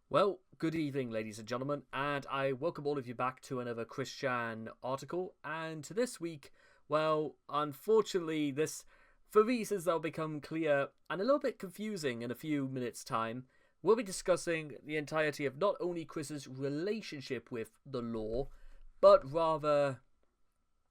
Well, good evening, ladies and gentlemen, and I welcome all of you back to another Christian article. And this week, well, unfortunately, for reasons that'll become clear and a little bit confusing in a few minutes' time, we'll be discussing the entirety of not only Chris's relationship with the law, but rather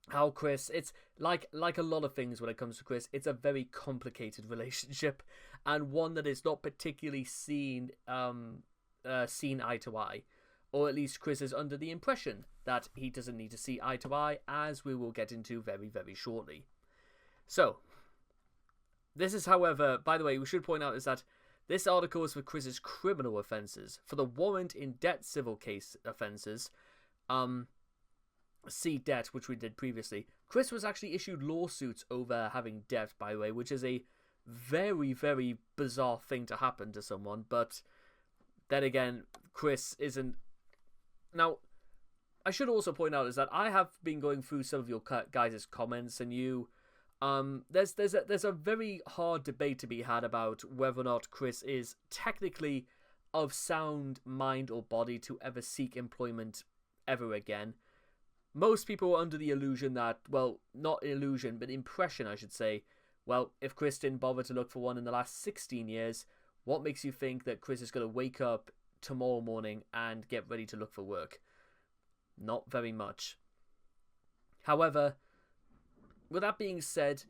how Chris, it's like a lot of things when it comes to Chris, it's a very complicated relationship, and one that is not particularly seen eye to eye, or at least Chris is under the impression that he doesn't need to see eye to eye, as we will get into very, very shortly. So, this is, however, by the way, we should point out is that this article is for Chris's criminal offences. For the warrant in debt civil case offences, see debt, which we did previously, Chris was actually issued lawsuits over having debt, by the way, which is a very, very bizarre thing to happen to someone, but then again, Chris isn't. Now, I should also point out is that I have been going through some of your guys' comments, and there's a very hard debate to be had about whether or not Chris is technically of sound mind or body to ever seek employment ever again. Most people are under the illusion that, well, not illusion, but impression, I should say. Well, if Chris didn't bother to look for one in the last 16 years, what makes you think that Chris is going to wake up tomorrow morning and get ready to look for work? Not very much. However, with that being said,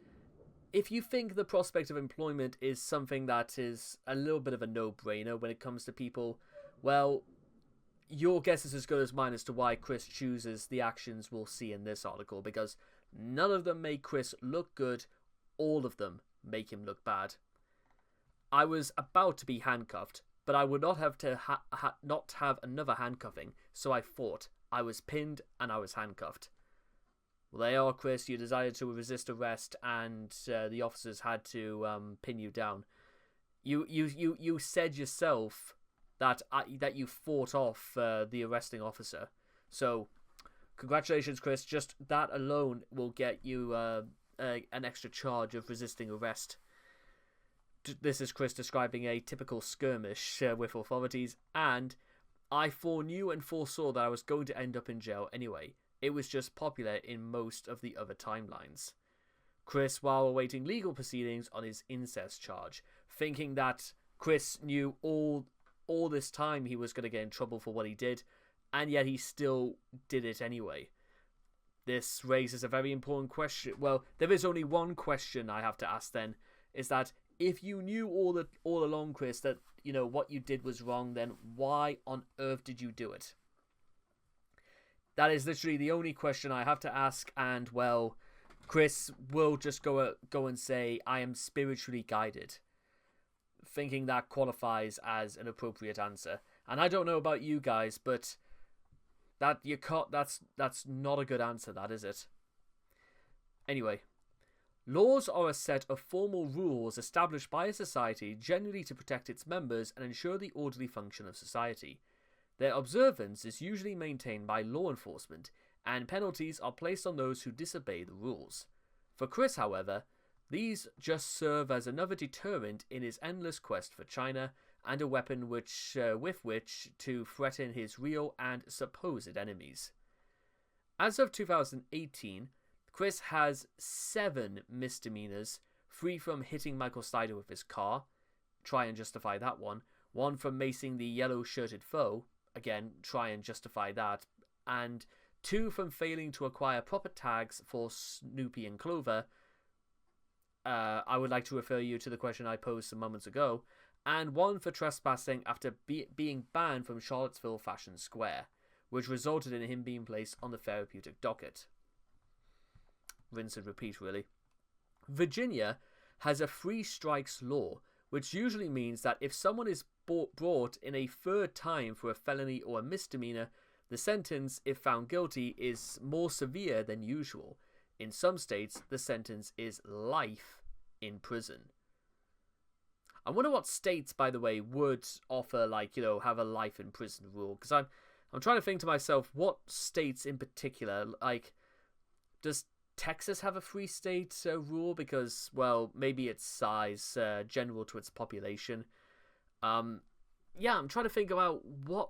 if you think the prospect of employment is something that is a little bit of a no-brainer when it comes to people, well, your guess is as good as mine as to why Chris chooses the actions we'll see in this article, because none of them make Chris look good, all of them make him look bad. I was about to be handcuffed, but I would not have to not have another handcuffing, so I fought. I was pinned and I was handcuffed. Well, there you are, Chris. You decided to resist arrest, and the officers had to pin you down. You said yourself that you fought off the arresting officer. So, congratulations, Chris. Just that alone will get you an extra charge of resisting arrest. This is Chris describing a typical skirmish with authorities, and I foreknew and foresaw that I was going to end up in jail anyway. It was just popular in most of the other timelines. Chris, while awaiting legal proceedings on his incest charge, thinking that Chris knew all this time he was going to get in trouble for what he did, and yet he still did it anyway. This raises a very important question. Well, there is only one question I have to ask then, is that if you knew all along, Chris, that what you did was wrong, then why on earth did you do it? That is literally the only question I have to ask, and well, Chris will just go and say, I am spiritually guided, thinking that qualifies as an appropriate answer. And I don't know about you guys, but that's not a good answer, that is it? Anyway, laws are a set of formal rules established by a society generally to protect its members and ensure the orderly function of society. Their observance is usually maintained by law enforcement, and penalties are placed on those who disobey the rules. For Chris, however, these just serve as another deterrent in his endless quest for China, and a weapon with which to threaten his real and supposed enemies. As of 2018, Chris has 7 misdemeanors, 3 from hitting Michael Snyder with his car, try and justify that one, 1 from macing the yellow-shirted foe, again, try and justify that, and 2 from failing to acquire proper tags for Snoopy and Clover. I would like to refer you to the question I posed some moments ago, and 1 for trespassing after being banned from Charlottesville Fashion Square, which resulted in him being placed on the therapeutic docket. Rinse and repeat, really. Virginia has a 3 strikes law, which usually means that if someone is brought in a third time for a felony or a misdemeanor, the sentence, if found guilty, is more severe than usual. In some states, the sentence is life in prison. I wonder what states, by the way, would offer, have a life in prison rule, because I'm trying to think to myself, what states in particular, does Texas have a free state rule? Because, well, maybe its size, general to its population. yeah, I'm trying to think about what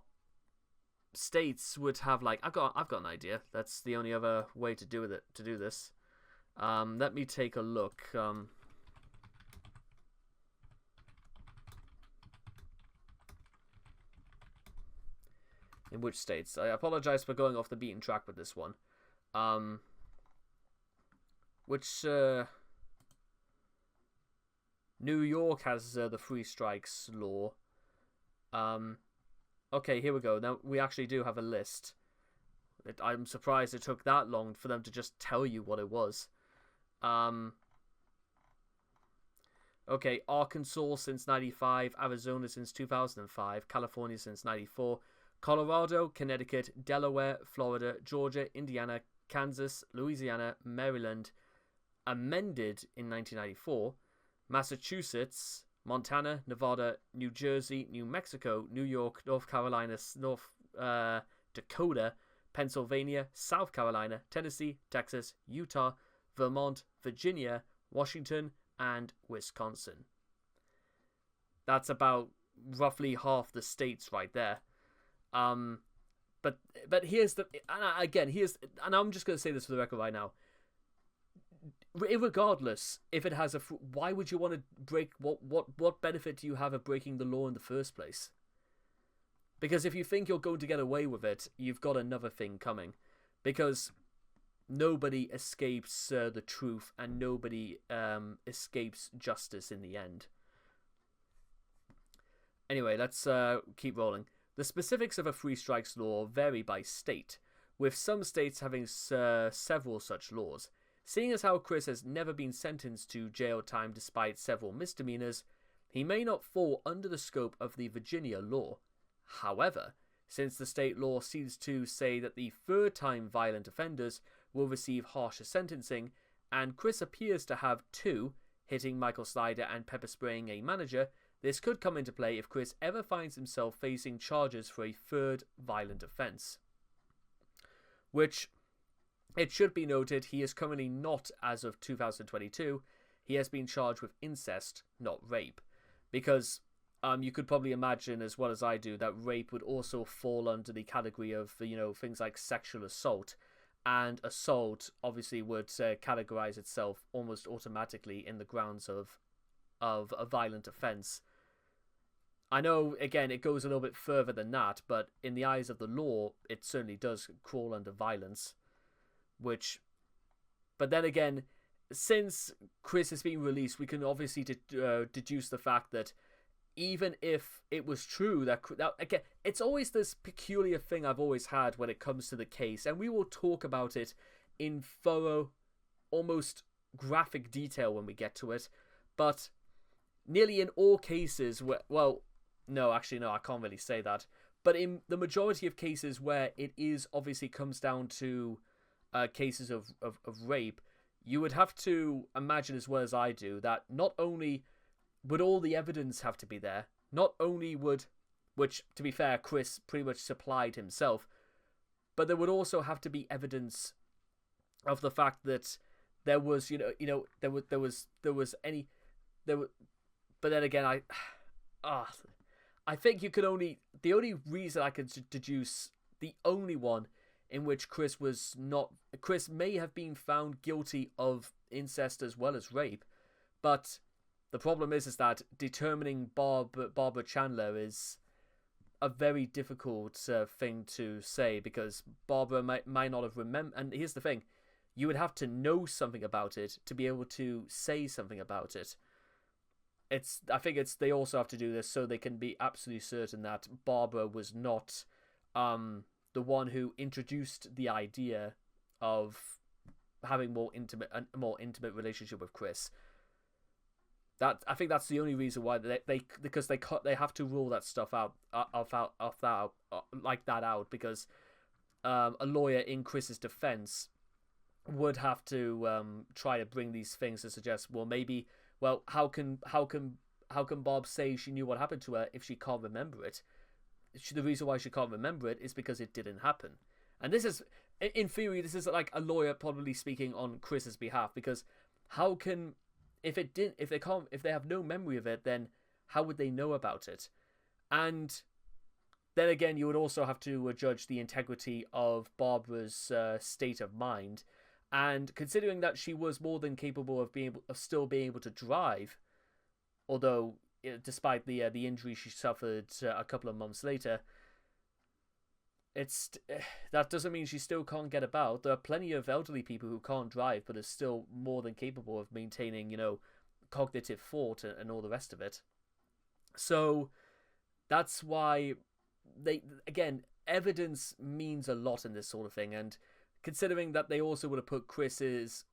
states would have like. I've got an idea. That's the only other way to do this. Let me take a look. In which states? I apologize for going off the beaten track with this one. Which New York has the three strikes law. Okay, here we go. Now we actually do have a list. I'm surprised it took that long for them to just tell you what it was. Okay, Arkansas since 95, Arizona since 2005, California since 94, Colorado, Connecticut, Delaware, Florida, Georgia, Indiana, Kansas, Louisiana, Maryland, amended in 1994, Massachusetts, Montana, Nevada, New Jersey, New Mexico, New York, North Carolina, North Dakota, Pennsylvania, South Carolina, Tennessee, Texas, Utah, Vermont, Virginia, Washington, and Wisconsin. That's about roughly half the states right there. But here's the, and I'm just going to say this for the record right now. Regardless, if it has why would you want to break, what benefit do you have of breaking the law in the first place? Because if you think you're going to get away with it, you've got another thing coming. Because nobody escapes the truth, and nobody escapes justice in the end. Anyway, let's keep rolling. The specifics of a three strikes law vary by state, with some states having several such laws. Seeing as how Chris has never been sentenced to jail time despite several misdemeanors, he may not fall under the scope of the Virginia law. However, since the state law seems to say that the third-time violent offenders will receive harsher sentencing, and Chris appears to have two, hitting Michael Slider and pepper spraying a manager, this could come into play if Chris ever finds himself facing charges for a third violent offence. Which, it should be noted, he is currently not as of 2022. He has been charged with incest, not rape. Because you could probably imagine, as well as I do, that rape would also fall under the category of, things like sexual assault. And assault obviously would categorize itself almost automatically in the grounds of a violent offence. I know, again, it goes a little bit further than that, but in the eyes of the law, it certainly does crawl under violence. But then again, since Chris has been released, we can obviously deduce the fact that even if it was true that again, it's always this peculiar thing I've always had when it comes to the case, and we will talk about it in thorough, almost graphic detail when we get to it, but nearly in all cases where, no, I can't really say that, but in the majority of cases where it is obviously comes down to cases of rape, you would have to imagine, as well as I do, that not only would all the evidence have to be there, not only would, which to be fair, Chris pretty much supplied himself, but there would also have to be evidence of the fact that there was, but then again, I think you could only, the only reason I could deduce, the only one in which Chris may have been found guilty of incest as well as rape, but the problem is that determining Barbara Chandler is a very difficult thing to say, because Barbara might not have remembered, and here's the thing, you would have to know something about it to be able to say something about it. I think they also have to do this so they can be absolutely certain that Barbara was not the one who introduced the idea of having a more intimate relationship with Chris. I think that's the only reason why because they have to rule that stuff out because a lawyer in Chris's defense would have to try to bring these things to suggest, how can Bob say she knew what happened to her if she can't remember it? The reason why she can't remember it is because it didn't happen. And this is, in theory, this is like a lawyer probably speaking on Chris's behalf, because how can, if they have no memory of it, then how would they know about it? And then again, you would also have to judge the integrity of Barbara's state of mind. And considering that she was more than capable of still being able to drive, although despite the injury she suffered a couple of months later, that doesn't mean she still can't get about. There are plenty of elderly people who can't drive but are still more than capable of maintaining, cognitive thought and all the rest of it. So that's why evidence means a lot in this sort of thing. And considering that they also would have put Chris's,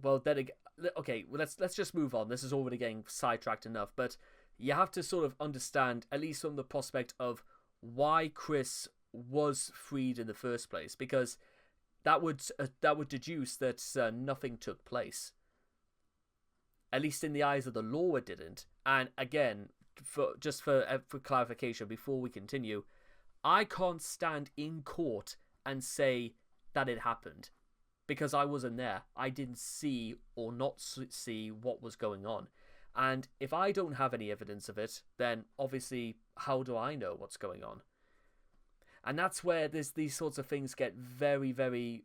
well, then again, okay, well, let's just move on. This is already getting sidetracked enough, but you have to sort of understand, at least from the prospect of why Chris was freed in the first place, because that would deduce that nothing took place. At least in the eyes of the law, it didn't. And again, for clarification, before we continue, I can't stand in court and say that it happened, because I wasn't there. I didn't see or not see what was going on. And if I don't have any evidence of it, then obviously, how do I know what's going on? And that's where these sorts of things get very, very...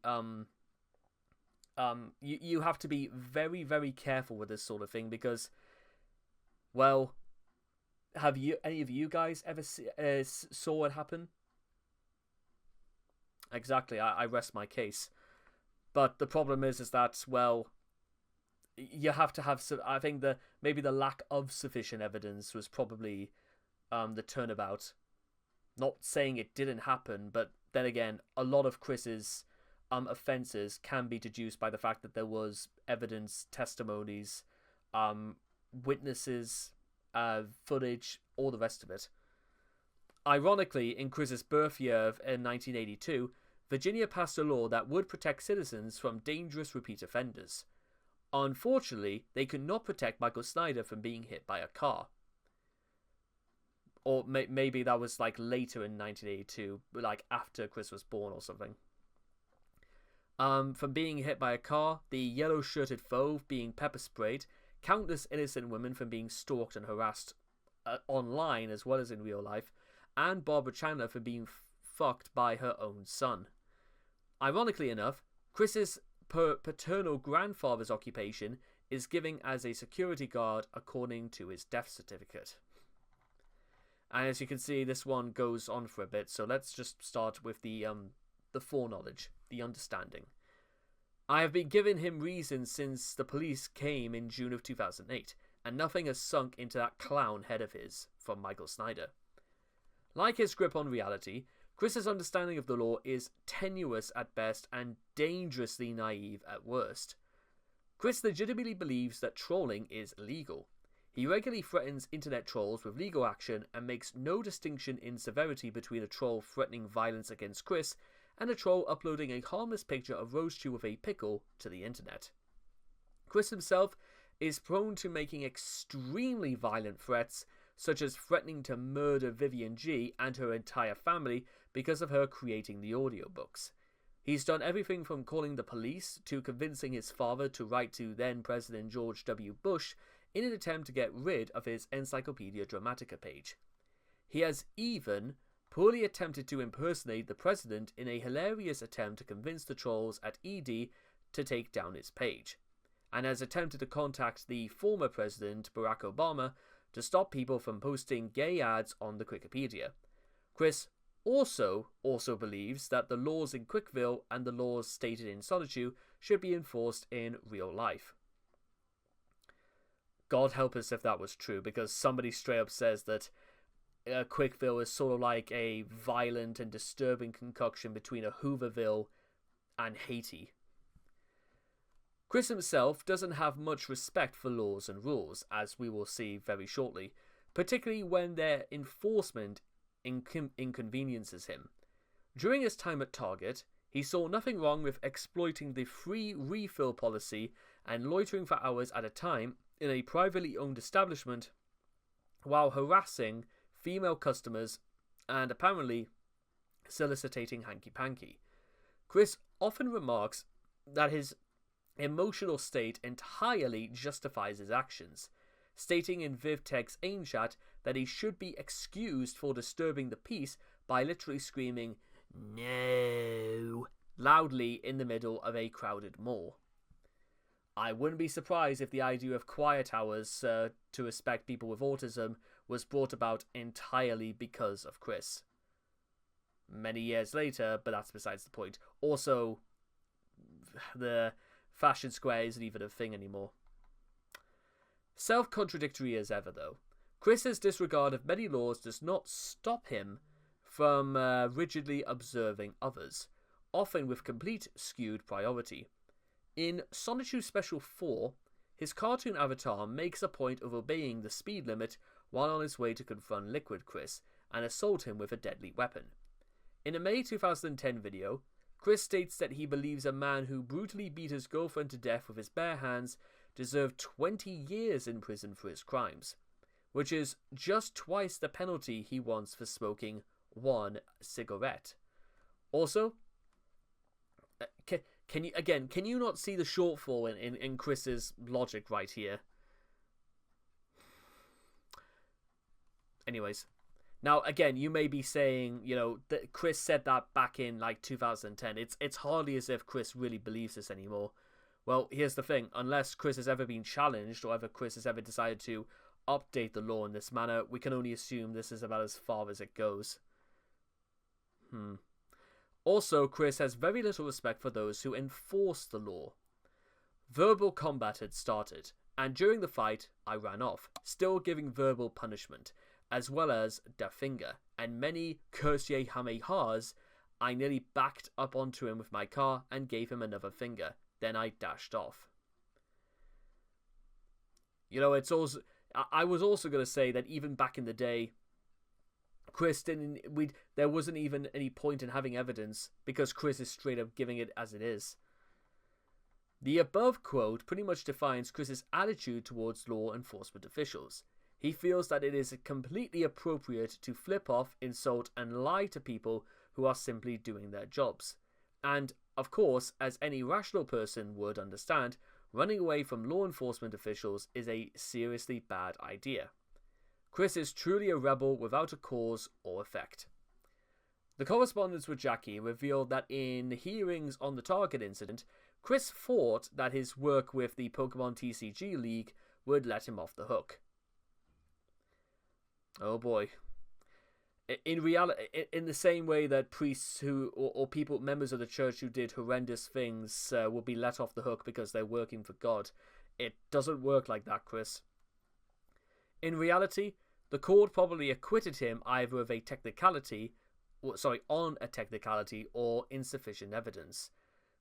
you have to be very, very careful with this sort of thing, because, well, have any of you guys ever saw it happen? Exactly, I rest my case. But the problem is that, well, you have to have some. I think maybe the lack of sufficient evidence was probably the turnabout. Not saying it didn't happen, but then again, a lot of Chris's offences can be deduced by the fact that there was evidence, testimonies, witnesses, footage, all the rest of it. Ironically, in Chris's birth year in 1982, Virginia passed a law that would protect citizens from dangerous repeat offenders. Unfortunately, they could not protect Michael Snyder from being hit by a car. Or maybe that was like later in 1982, like after Chris was born or something. From being hit by a car, the yellow-shirted foe being pepper sprayed, countless innocent women from being stalked and harassed online as well as in real life, and Barbara Chandler for being fucked by her own son. Ironically enough, Chris's paternal grandfather's occupation is given as a security guard according to his death certificate. And as you can see, this one goes on for a bit, so let's just start with the foreknowledge, the understanding. I have been giving him reasons since the police came in June of 2008, and nothing has sunk into that clown head of his, from Michael Snyder. Like his grip on reality, Chris's understanding of the law is tenuous at best and dangerously naive at worst. Chris legitimately believes that trolling is illegal. He regularly threatens internet trolls with legal action and makes no distinction in severity between a troll threatening violence against Chris and a troll uploading a harmless picture of Rosechew with a pickle to the internet. Chris himself is prone to making extremely violent threats, such as threatening to murder Vivian G and her entire family because of her creating the audiobooks. He's done everything from calling the police to convincing his father to write to then-President George W. Bush in an attempt to get rid of his Encyclopedia Dramatica page. He has even poorly attempted to impersonate the president in a hilarious attempt to convince the trolls at ED to take down his page, and has attempted to contact the former president, Barack Obama, to stop people from posting gay ads on the Wikipedia. Chris also believes that the laws in CWCville and the laws stated in Solitude should be enforced in real life. God help us if that was true, because somebody straight up says that CWCville is sort of like a violent and disturbing concoction between a Hooverville and Haiti. Chris himself doesn't have much respect for laws and rules, as we will see very shortly, particularly when their enforcement inconveniences him. During his time at Target, he saw nothing wrong with exploiting the free refill policy and loitering for hours at a time in a privately owned establishment while harassing female customers and apparently soliciting hanky-panky. Chris often remarks that his emotional state entirely justifies his actions, stating in VivTech's AIM chat that he should be excused for disturbing the peace by literally screaming, "No!" loudly in the middle of a crowded mall. I wouldn't be surprised if the idea of quiet hours to respect people with autism was brought about entirely because of Chris. Many years later, but that's besides the point. Also, the fashion square isn't even a thing anymore. Self-contradictory as ever, though, Chris's disregard of many laws does not stop him from rigidly observing others, often with complete skewed priority. In Sonichu Special 4, his cartoon avatar makes a point of obeying the speed limit while on his way to confront Liquid Chris and assault him with a deadly weapon. In a May 2010 video, Chris states that he believes a man who brutally beat his girlfriend to death with his bare hands deserved 20 years in prison for his crimes, which is just twice the penalty he wants for smoking one cigarette. Also, can you not see the shortfall in Chris's logic right here? Anyways, now again, you may be saying, that Chris said that back in like 2010. It's hardly as if Chris really believes this anymore. Well, here's the thing: unless Chris has ever been challenged, or ever Chris has ever decided to update the law in this manner, we can only assume this is about as far as it goes. Also, Chris has very little respect for those who enforce the law. Verbal combat had started, and during the fight, I ran off, still giving verbal punishment, as well as the finger, and many Kamehamehas. I nearly backed up onto him with my car and gave him another finger. Then I dashed off. It's also... I was also going to say that even back in the day, Chris didn't... there wasn't even any point in having evidence, because Chris is straight up giving it as it is. The above quote pretty much defines Chris's attitude towards law enforcement officials. He feels that it is completely appropriate to flip off, insult, and lie to people who are simply doing their jobs. And, of course, as any rational person would understand, running away from law enforcement officials is a seriously bad idea. Chris is truly a rebel without a cause or effect. The correspondence with Jackie revealed that in hearings on the Target incident, Chris thought that his work with the Pokemon TCG League would let him off the hook. Oh boy. In reality, in the same way that priests or people, members of the church who did horrendous things will be let off the hook because they're working for God, it doesn't work like that, Chris. In reality, the court probably acquitted him either of on a technicality or insufficient evidence.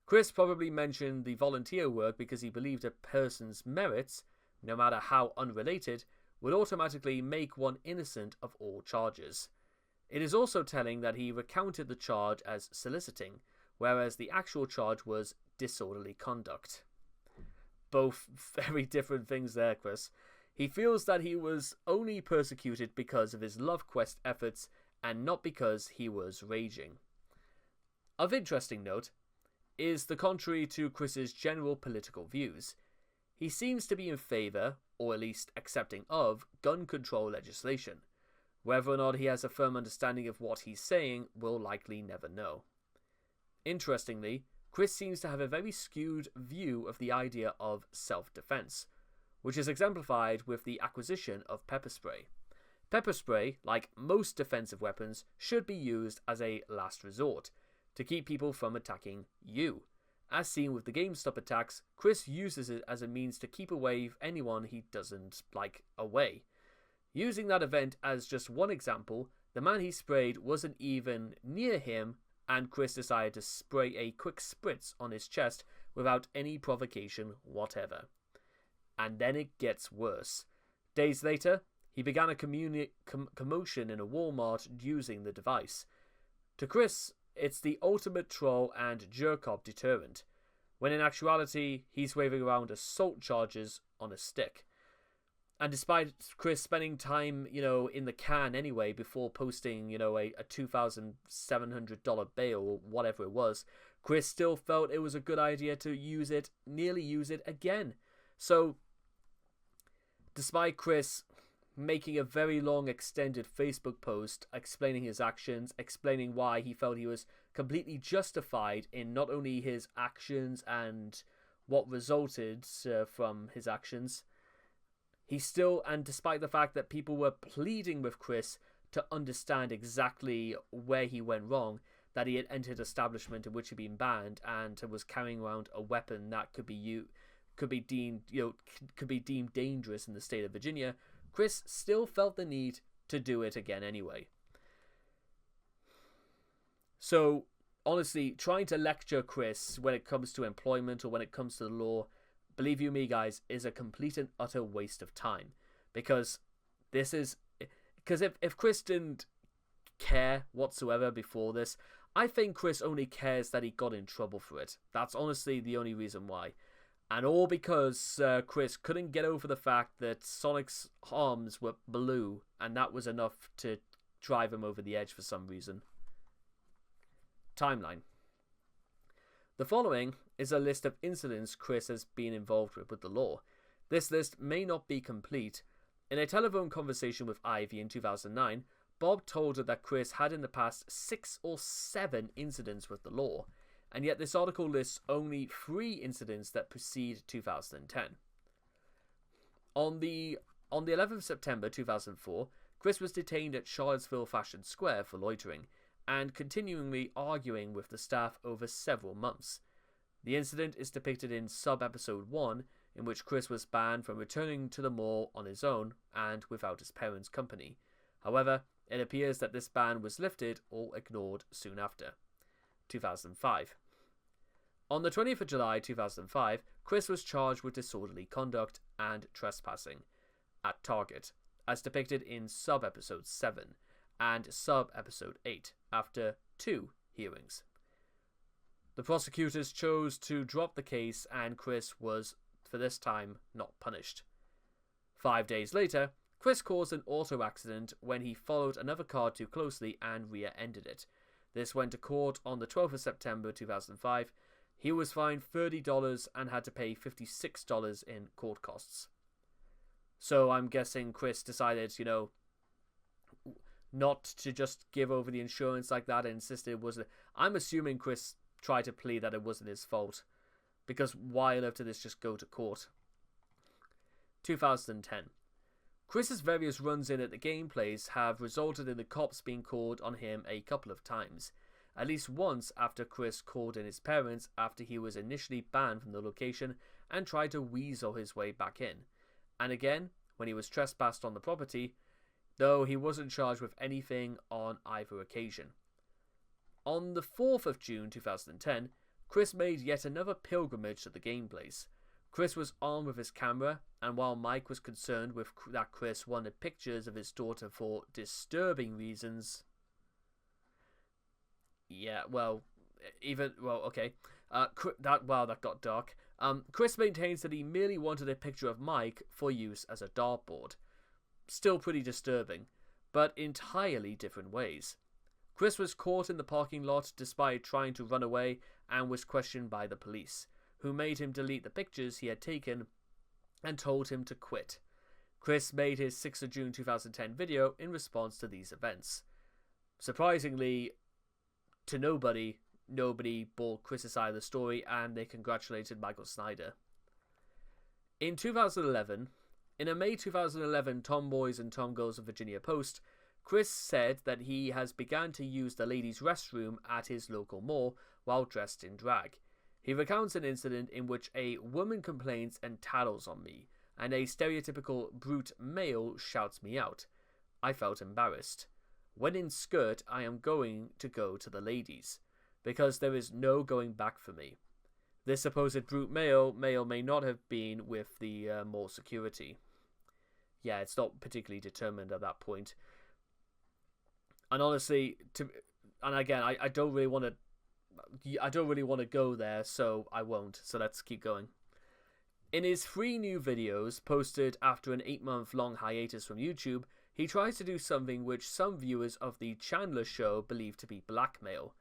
Chris probably mentioned the volunteer work because he believed a person's merits, no matter how unrelated, would automatically make one innocent of all charges. It is also telling that he recounted the charge as soliciting, whereas the actual charge was disorderly conduct. Both very different things there, Chris. He feels that he was only persecuted because of his love quest efforts and not because he was raging. Of interesting note is the contrary to Chris's general political views. He seems to be in favour, or at least accepting of, gun control legislation. Whether or not he has a firm understanding of what he's saying, we'll likely never know. Interestingly, Chris seems to have a very skewed view of the idea of self-defense, which is exemplified with the acquisition of pepper spray. Pepper spray, like most defensive weapons, should be used as a last resort, to keep people from attacking you. As seen with the GameStop attacks, Chris uses it as a means to keep away anyone he doesn't like away. Using that event as just one example, the man he sprayed wasn't even near him, and Chris decided to spray a quick spritz on his chest without any provocation whatever. And then it gets worse. Days later, he began a commotion in a Walmart using the device. To Chris, it's the ultimate troll and jerk-off deterrent, when in actuality, he's waving around assault charges on a stick. And despite Chris spending time, in the can anyway before posting, a $2,700 bail or whatever it was, Chris still felt it was a good idea to nearly use it again. So, despite Chris making a very long extended Facebook post explaining his actions, explaining why he felt he was completely justified in not only his actions and what resulted from his actions. He still, and despite the fact that people were pleading with Chris to understand exactly where he went wrong, that he had entered an establishment in which he'd been banned and was carrying around a weapon that could be deemed dangerous in the state of Virginia, Chris still felt the need to do it again anyway. So, honestly, trying to lecture Chris when it comes to employment or when it comes to the law, believe you me, guys, is a complete and utter waste of time. Because if Chris didn't care whatsoever before this, I think Chris only cares that he got in trouble for it. That's honestly the only reason why. And all because Chris couldn't get over the fact that Sonic's arms were blue, and that was enough to drive him over the edge for some reason. Timeline. The following is a list of incidents Chris has been involved with the law. This list may not be complete. In a telephone conversation with Ivy in 2009, Bob told her that Chris had in the past 6 or 7 incidents with the law, and yet this article lists only 3 incidents that precede 2010. On the 11th of September 2004, Chris was detained at Charlottesville Fashion Square for loitering, and continually arguing with the staff over several months. The incident is depicted in sub-episode 1, in which Chris was banned from returning to the mall on his own and without his parents' company. However, it appears that this ban was lifted or ignored soon after. 2005. On the 20th of July 2005, Chris was charged with disorderly conduct and trespassing at Target, as depicted in sub-episode 7 and sub-episode 8, after 2 hearings. The prosecutors chose to drop the case, and Chris was, for this time, not punished. 5 days later, Chris caused an auto accident when he followed another car too closely and rear-ended it. This went to court on the 12th of September 2005. He was fined $30 and had to pay $56 in court costs. So I'm guessing Chris decided, not to just give over the insurance like that and insisted it wasn't. I'm assuming Chris tried to plead that it wasn't his fault, because why on earth did this just go to court? 2010. Chris's various runs-in at the gameplays have resulted in the cops being called on him a couple of times. At least once after Chris called in his parents after he was initially banned from the location and tried to weasel his way back in. And again, when he was trespassed on the property, though he wasn't charged with anything on either occasion. On the 4th of June 2010, Chris made yet another pilgrimage to the gameplays. Chris was armed with his camera, and while Mike was concerned with that Chris wanted pictures of his daughter for disturbing reasons... that got dark. Chris maintains that he merely wanted a picture of Mike for use as a dartboard. Still pretty disturbing, but entirely different ways. Chris was caught in the parking lot despite trying to run away and was questioned by the police, who made him delete the pictures he had taken and told him to quit. Chris made his 6th of June 2010 video in response to these events. Surprisingly, to nobody bought Chris's side of the story, and they congratulated Michael Snyder. In 2011, in a May 2011 Tomboys and Tomgirls of Virginia post, Chris said that he has begun to use the ladies' restroom at his local mall while dressed in drag. He recounts an incident in which a woman complains and tattles on me, and a stereotypical brute male shouts me out. I felt embarrassed. When in skirt, I am going to go to the ladies, because there is no going back for me. This supposed brute male may or may not have been with the mall security. Yeah, it's not particularly determined at that point. And honestly, I don't really want to go there, so I won't. So let's keep going. In his 3 new videos posted after an 8-month-long hiatus from YouTube, he tries to do something which some viewers of the Chandler Show believe to be blackmail.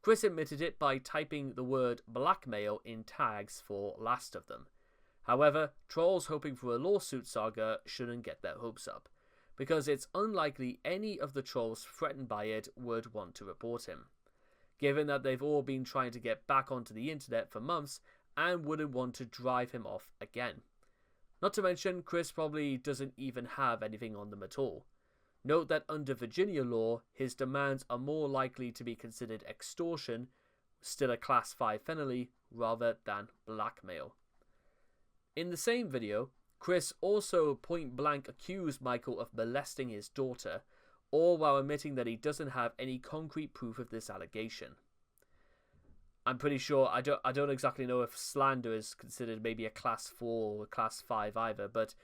Chris admitted it by typing the word blackmail in tags for Last of Them. However, trolls hoping for a lawsuit saga shouldn't get their hopes up. because it's unlikely any of the trolls threatened by it would want to report him, given that they've all been trying to get back onto the internet for months and wouldn't want to drive him off again. Not to mention, Chris probably doesn't even have anything on them at all. Note that under Virginia law, his demands are more likely to be considered extortion, still a Class 5 felony, rather than blackmail. In the same video, Chris also point-blank accused Michael of molesting his daughter, all while admitting that he doesn't have any concrete proof of this allegation. I'm pretty sure, I don't exactly know if slander is considered maybe a Class 4 or a Class 5 either, but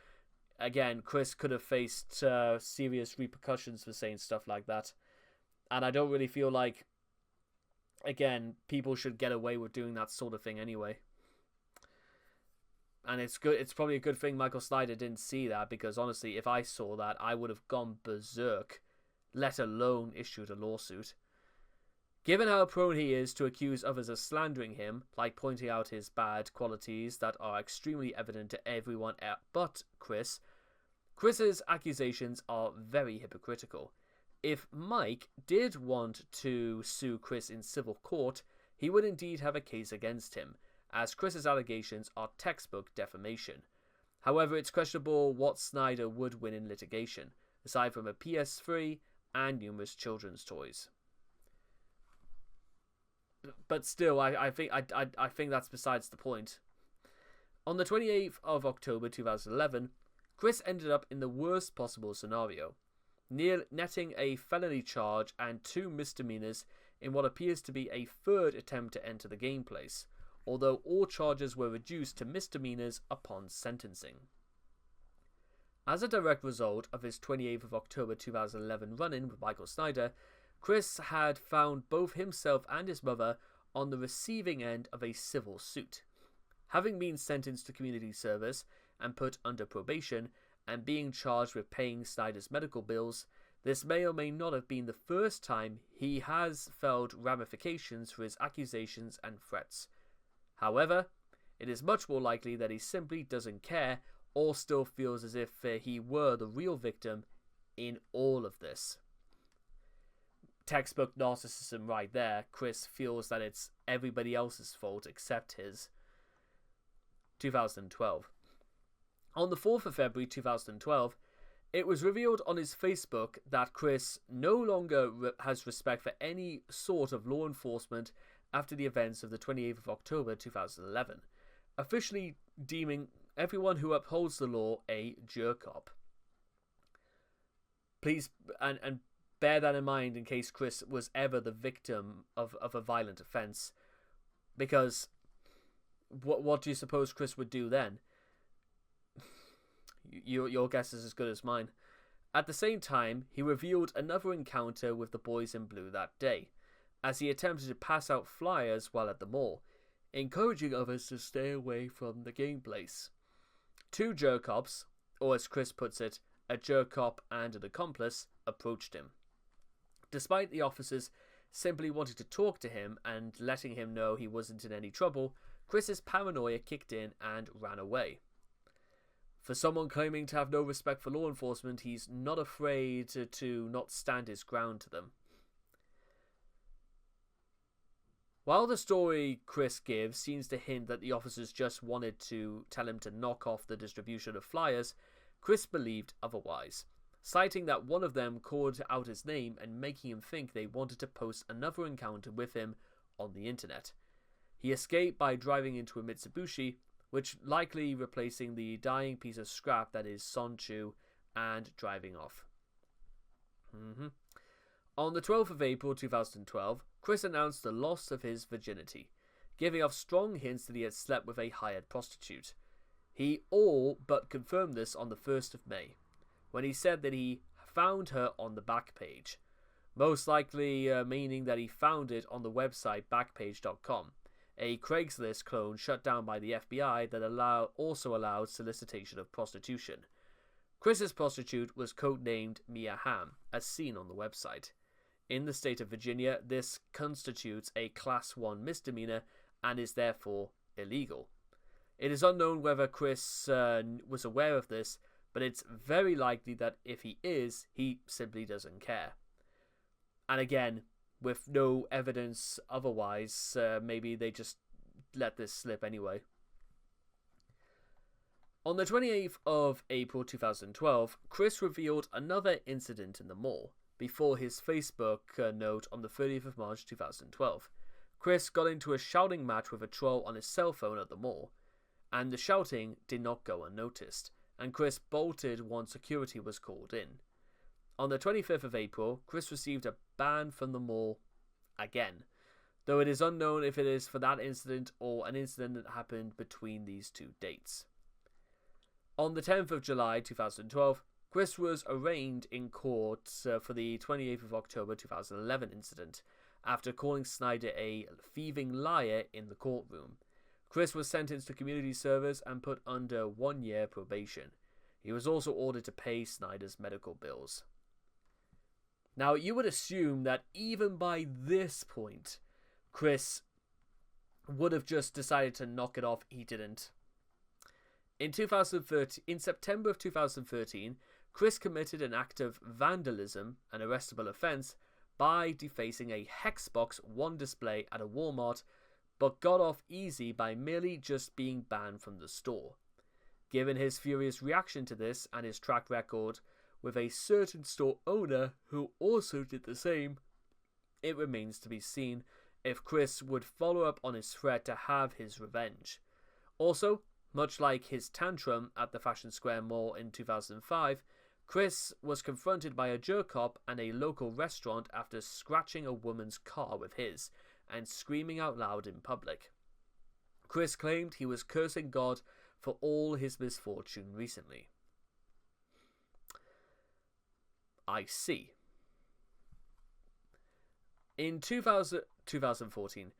again, Chris could have faced serious repercussions for saying stuff like that. And I don't really feel like, again, people should get away with doing that sort of thing anyway. And it's probably a good thing Michael Snyder didn't see that, because honestly, if I saw that, I would have gone berserk, let alone issued a lawsuit. Given how prone he is to accuse others of slandering him, like pointing out his bad qualities that are extremely evident to everyone but Chris, Chris's accusations are very hypocritical. If Mike did want to sue Chris in civil court, he would indeed have a case against him, as Chris's allegations are textbook defamation. However, it's questionable what Snyder would win in litigation, aside from a PS3 and numerous children's toys. But still, I think that's besides the point. On the 28th of October 2011, Chris ended up in the worst possible scenario, netting a felony charge and 2 misdemeanors in what appears to be a third attempt to enter the game place, although all charges were reduced to misdemeanors upon sentencing. As a direct result of his 28th of October 2011 run-in with Michael Snyder, Chris had found both himself and his mother on the receiving end of a civil suit. Having been sentenced to community service and put under probation, and being charged with paying Snyder's medical bills, this may or may not have been the first time he has felt ramifications for his accusations and threats. However, it is much more likely that he simply doesn't care or still feels as if he were the real victim in all of this. Textbook narcissism right there. Chris feels that it's everybody else's fault except his. 2012. On the 4th of February 2012, it was revealed on his Facebook that Chris no longer has respect for any sort of law enforcement after the events of the 28th of October 2011, officially deeming everyone who upholds the law a jerk-op. Please, and bear that in mind in case Chris was ever the victim of a violent offence, because what do you suppose Chris would do then? Your guess is as good as mine. At the same time, he revealed another encounter with the boys in blue that day, as he attempted to pass out flyers while at the mall, encouraging others to stay away from the game place. 2 jerk-ops, or as Chris puts it, a jerk-op and an accomplice, approached him. Despite the officers simply wanting to talk to him and letting him know he wasn't in any trouble, Chris's paranoia kicked in and ran away. For someone claiming to have no respect for law enforcement, he's not afraid to not stand his ground to them. While the story Chris gives seems to hint that the officers just wanted to tell him to knock off the distribution of flyers, Chris believed otherwise, citing that one of them called out his name and making him think they wanted to post another encounter with him on the internet. He escaped by driving into a Mitsubishi, which likely replacing the dying piece of scrap that is Sonchu, and driving off. On the 12th of April 2012, Chris announced the loss of his virginity, giving off strong hints that he had slept with a hired prostitute. He all but confirmed this on the 1st of May, when he said that he found her on the Backpage, most likely meaning that he found it on the website Backpage.com, a Craigslist clone shut down by the FBI that also allowed solicitation of prostitution. Chris's prostitute was codenamed Mia Hamm, as seen on the website. In the state of Virginia, this constitutes a Class 1 misdemeanor and is therefore illegal. It is unknown whether Chris was aware of this, but it's very likely that if he is, he simply doesn't care. And again, with no evidence otherwise, maybe they just let this slip anyway. On the 28th of April 2012, Chris revealed another incident in the mall before his Facebook note on the 30th of March 2012. Chris got into a shouting match with a troll on his cell phone at the mall, and the shouting did not go unnoticed, and Chris bolted once security was called in. On the 25th of April, Chris received a ban from the mall again, though it is unknown if it is for that incident or an incident that happened between these two dates. On the 10th of July 2012, Chris was arraigned in court for the 28th of October 2011 incident, after calling Snyder a thieving liar in the courtroom. Chris was sentenced to community service and put under 1-year probation. He was also ordered to pay Snyder's medical bills. Now, you would assume that even by this point, Chris would have just decided to knock it off. He didn't. In September of 2013, Chris committed an act of vandalism, an arrestable offence, by defacing a Hexbox One display at a Walmart, but got off easy by merely just being banned from the store. Given his furious reaction to this and his track record with a certain store owner who also did the same, it remains to be seen if Chris would follow up on his threat to have his revenge. Also, much like his tantrum at the Fashion Square Mall in 2005, Chris was confronted by a jerk-op at a local restaurant after scratching a woman's car with his and screaming out loud in public. Chris claimed he was cursing God for all his misfortune recently. I see. In 2014,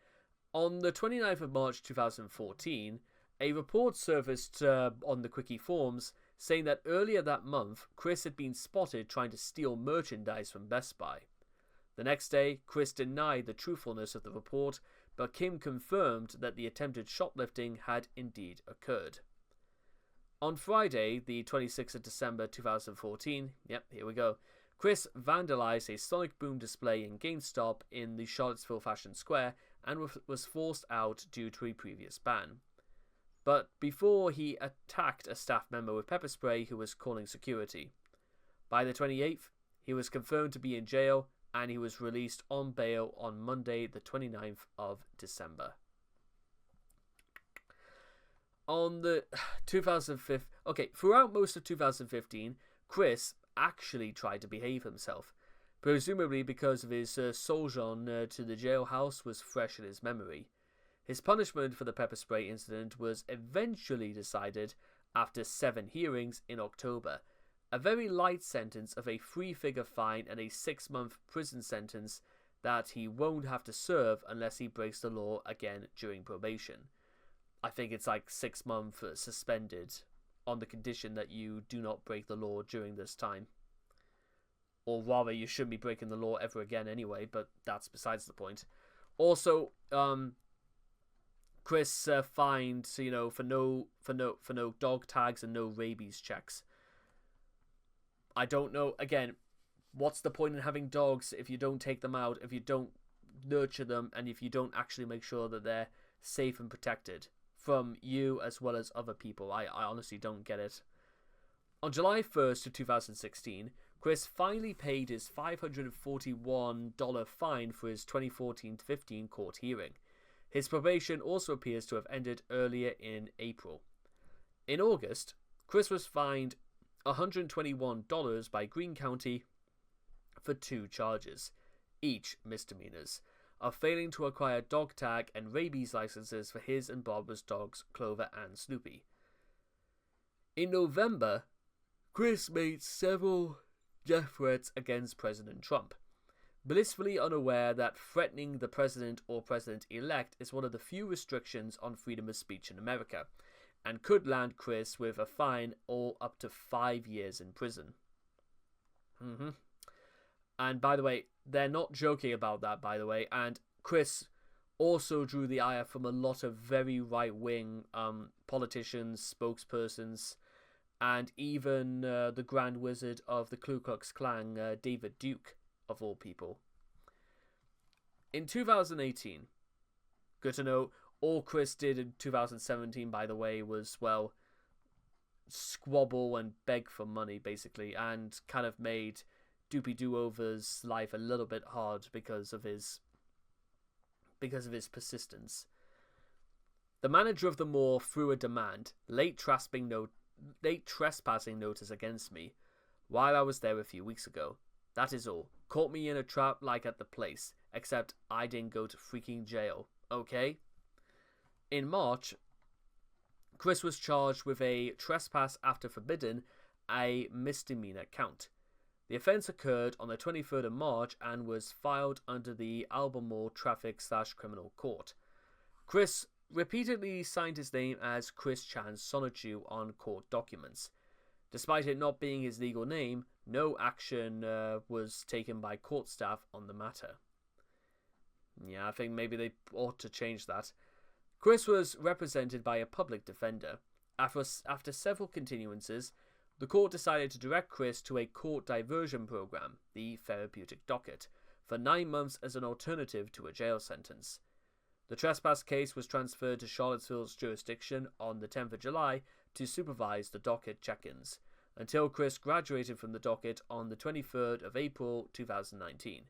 on the 29th of March 2014, a report surfaced on the Quickie forums saying that earlier that month, Chris had been spotted trying to steal merchandise from Best Buy. The next day, Chris denied the truthfulness of the report, but Kim confirmed that the attempted shoplifting had indeed occurred. On Friday, the 26th of December 2014, Chris vandalized a Sonic Boom display in GameStop in the Charlottesville Fashion Square and was forced out due to a previous ban. But before he attacked a staff member with pepper spray who was calling security. By the 28th, he was confirmed to be in jail and he was released on bail on Monday, the 29th of December. On the 2005, throughout most of 2015, Chris actually tried to behave himself, presumably because of his sojourn to the jailhouse was fresh in his memory. His punishment for the pepper spray incident was eventually decided after 7 hearings in October, a very light sentence of a 3-figure fine and a 6-month prison sentence that he won't have to serve unless he breaks the law again during probation. I think it's like 6 months suspended on the condition that you do not break the law during this time. Or rather, you shouldn't be breaking the law ever again anyway, but that's besides the point. Also, Chris fined, for no dog tags and no rabies checks. I don't know, again, what's the point in having dogs if you don't take them out, if you don't nurture them, and if you don't actually make sure that they're safe and protected from you as well as other people? I honestly don't get it. On July 1st of 2016, Chris finally paid his $541 fine for his 2014-15 court hearing. His probation also appears to have ended earlier in April. In August, Chris was fined $121 by Greene County for 2 charges, each misdemeanors, of failing to acquire dog tag and rabies licenses for his and Barbara's dogs, Clover and Snoopy. In November, Chris made several death threats against President Trump, blissfully unaware that threatening the president or president-elect is one of the few restrictions on freedom of speech in America, and could land Chris with a fine or up to 5 years in prison. And by the way, they're not joking about that, by the way, and Chris also drew the ire from a lot of very right-wing politicians, spokespersons, and even the Grand Wizard of the Ku Klux Klan, David Duke, of all people. In 2018, good to know, all Chris did in 2017, by the way, was, well, squabble and beg for money, basically, and kind of made Doopy Do-Over's life a little bit hard because of his persistence. The manager of the mall threw a demand, late trespassing notice against me, while I was there a few weeks ago. That is all. Caught me in a trap like at the place, except I didn't go to freaking jail, okay? In March, Chris was charged with a trespass after forbidden, a misdemeanor count. The offence occurred on the 23rd of March and was filed under the Albemarle Traffic/Criminal Court. Chris repeatedly signed his name as Chris Chan Sonichu on court documents. Despite it not being his legal name, no action was taken by court staff on the matter. Yeah, I think maybe they ought to change that. Chris was represented by a public defender. After several continuances, the court decided to direct Chris to a court diversion program, the therapeutic docket, for 9 months as an alternative to a jail sentence. The trespass case was transferred to Charlottesville's jurisdiction on the 10th of July to supervise the docket check-ins, until Chris graduated from the docket on the 23rd of April 2019,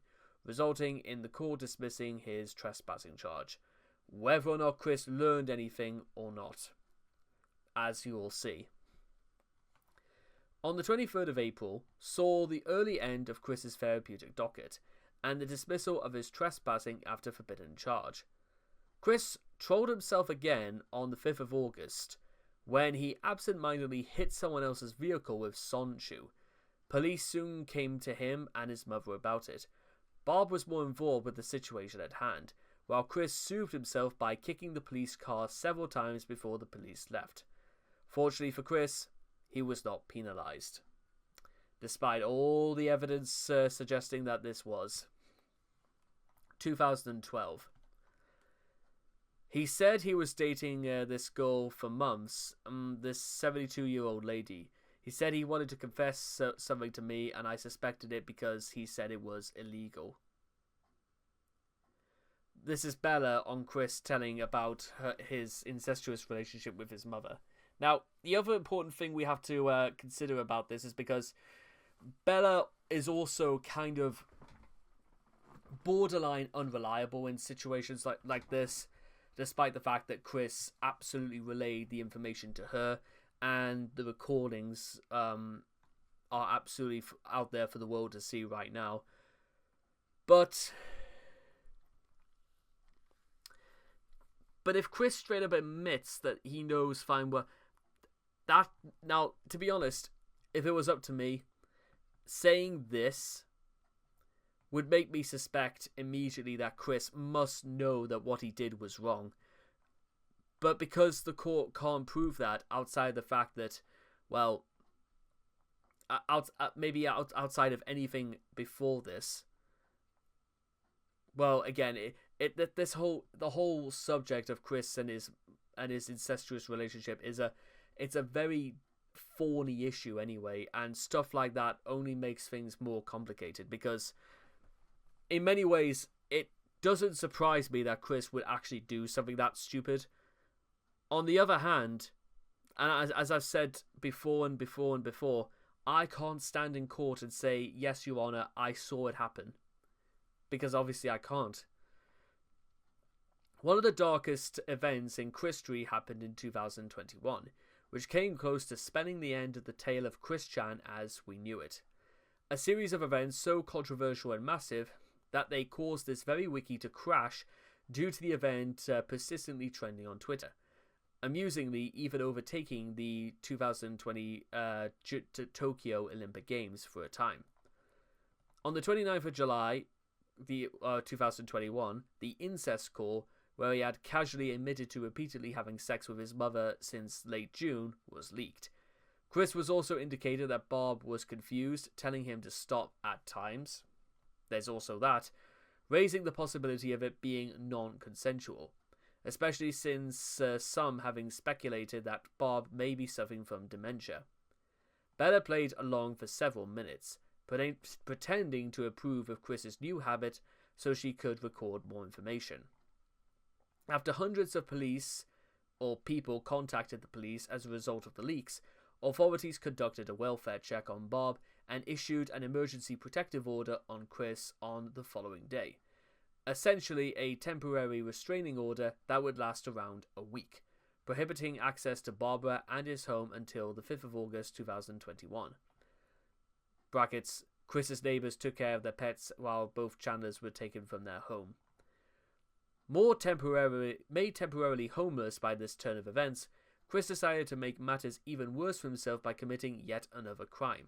resulting in the court dismissing his trespassing charge, whether or not Chris learned anything or not, as you will see. On the 23rd of April saw the early end of Chris's therapeutic docket, and the dismissal of his trespassing after forbidden charge. Chris trolled himself again on the 5th of August, when he absent-mindedly hit someone else's vehicle with Sonshu. Police soon came to him and his mother about it. Bob was more involved with the situation at hand, while Chris soothed himself by kicking the police car several times before the police left. Fortunately for Chris, he was not penalized, despite all the evidence suggesting that this was. 2012. He said he was dating this girl for months, this 72-year-old lady. He said he wanted to confess something to me, and I suspected it because he said it was illegal. This is Bella on Chris telling about his incestuous relationship with his mother. Now, the other important thing we have to consider about this is because Bella is also kind of borderline unreliable in situations like this, despite the fact that Chris absolutely relayed the information to her, and the recordings are absolutely out there for the world to see right now. But if Chris straight up admits that he knows fine well, that, now, to be honest, if it was up to me, saying this would make me suspect immediately that Chris must know that what he did was wrong. But because the court can't prove that outside the fact that, well, outside of anything before this, well, again, the whole subject of Chris and his incestuous relationship it's a very thorny issue anyway, and stuff like that only makes things more complicated, because in many ways it doesn't surprise me that Chris would actually do something that stupid. On the other hand, and as I've said before and before and before, I can't stand in court and say, yes, Your Honor, I saw it happen. Because obviously I can't. One of the darkest events in Chris history happened in 2021, which came close to spelling the end of the tale of Chris Chan as we knew it. A series of events so controversial and massive that they caused this very wiki to crash due to the event persistently trending on Twitter, amusingly even overtaking the 2020 Tokyo Olympic Games for a time. On the 29th of July, 2021, the incest call, where he had casually admitted to repeatedly having sex with his mother since late June, was leaked. Chris was also indicated that Bob was confused, telling him to stop at times. There's also that, raising the possibility of it being non-consensual, especially since some having speculated that Bob may be suffering from dementia. Bella played along for several minutes, pretending to approve of Chris's new habit so she could record more information. After hundreds of police or people contacted the police as a result of the leaks, authorities conducted a welfare check on Bob and issued an emergency protective order on Chris on the following day. Essentially a temporary restraining order that would last around a week, prohibiting access to Barbara and his home until the 5th of August 2021. Brackets, Chris's neighbours took care of their pets while both Chandlers were taken from their home. Made temporarily homeless by this turn of events, Chris decided to make matters even worse for himself by committing yet another crime.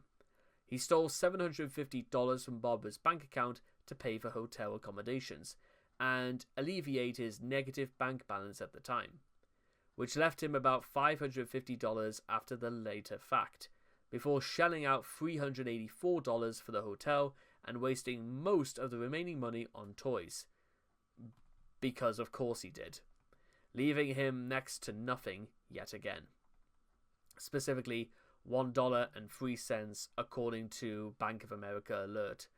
He stole $750 from Barbara's bank account to pay for hotel accommodations and alleviate his negative bank balance at the time, which left him about $550 after the later fact, before shelling out $384 for the hotel and wasting most of the remaining money on toys. Because of course he did, leaving him next to nothing yet again. Specifically, $1.03 according to Bank of America alert.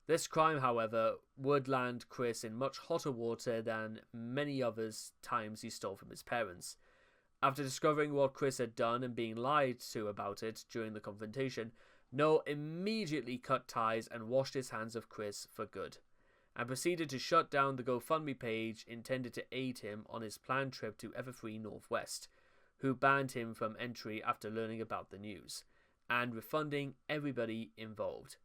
This crime, however, would land Chris in much hotter water than many others times he stole from his parents. After discovering what Chris had done and being lied to about it during the confrontation, Noel immediately cut ties and washed his hands of Chris for good, and proceeded to shut down the GoFundMe page intended to aid him on his planned trip to Everfree Northwest, who banned him from entry after learning about the news, and refunding everybody involved.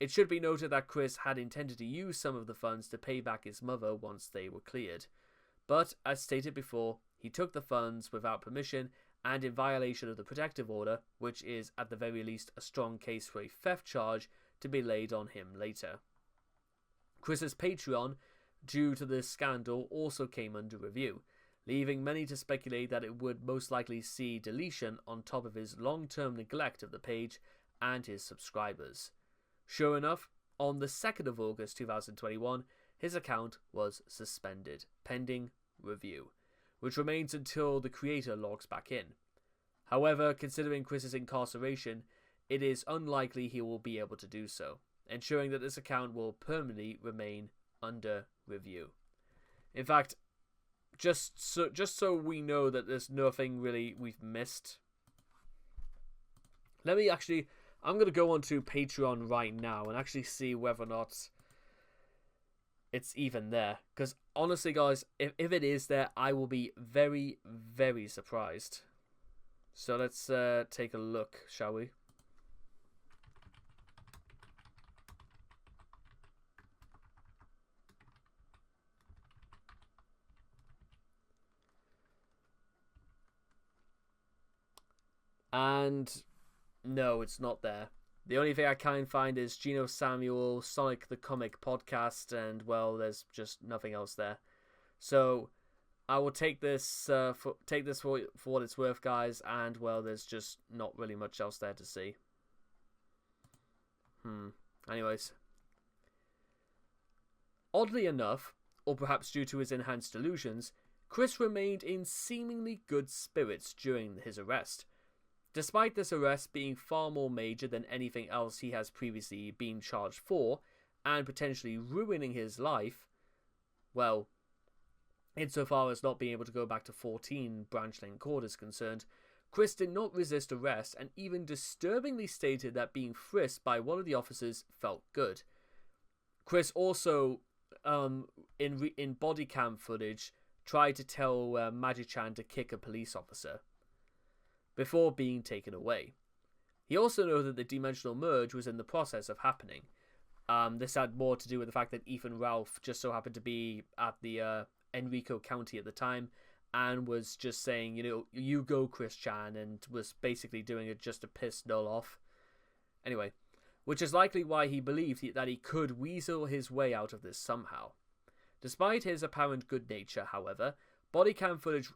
It should be noted that Chris had intended to use some of the funds to pay back his mother once they were cleared, but, as stated before, he took the funds without permission and in violation of the protective order, which is at the very least a strong case for a theft charge to be laid on him later. Chris's Patreon, due to this scandal, also came under review, leaving many to speculate that it would most likely see deletion on top of his long-term neglect of the page and his subscribers. Sure enough, on the 2nd of August 2021, his account was suspended, pending review, which remains until the creator logs back in. However, considering Chris's incarceration, it is unlikely he will be able to do so, ensuring that this account will permanently remain under review. In fact, just so we know that there's nothing really we've missed, I'm going to go onto Patreon right now and actually see whether or not it's even there. Because honestly, guys, if it is there, I will be very, very surprised. So let's take a look, shall we? And no, it's not there. The only thing I can find is Geno Samuel, Sonic the Comic podcast, and, well, there's just nothing else there. So I will take this for what it's worth, guys, and, well, there's just not really much else there to see. Anyways. Oddly enough, or perhaps due to his enhanced delusions, Chris remained in seemingly good spirits during his arrest. Despite this arrest being far more major than anything else he has previously been charged for, and potentially ruining his life, well, insofar as not being able to go back to 14 Branch Lane Court is concerned, Chris did not resist arrest and even disturbingly stated that being frisked by one of the officers felt good. Chris also, in body cam footage, tried to tell Magic-chan to kick a police officer before being taken away. He also noted that the dimensional merge was in the process of happening. This had more to do with the fact that Ethan Ralph just so happened to be at the Enrico County at the time and was just saying, you go, Chris Chan, and was basically doing it just to piss Noel off. Anyway, which is likely why he believed that he could weasel his way out of this somehow. Despite his apparent good nature, however, body cam footage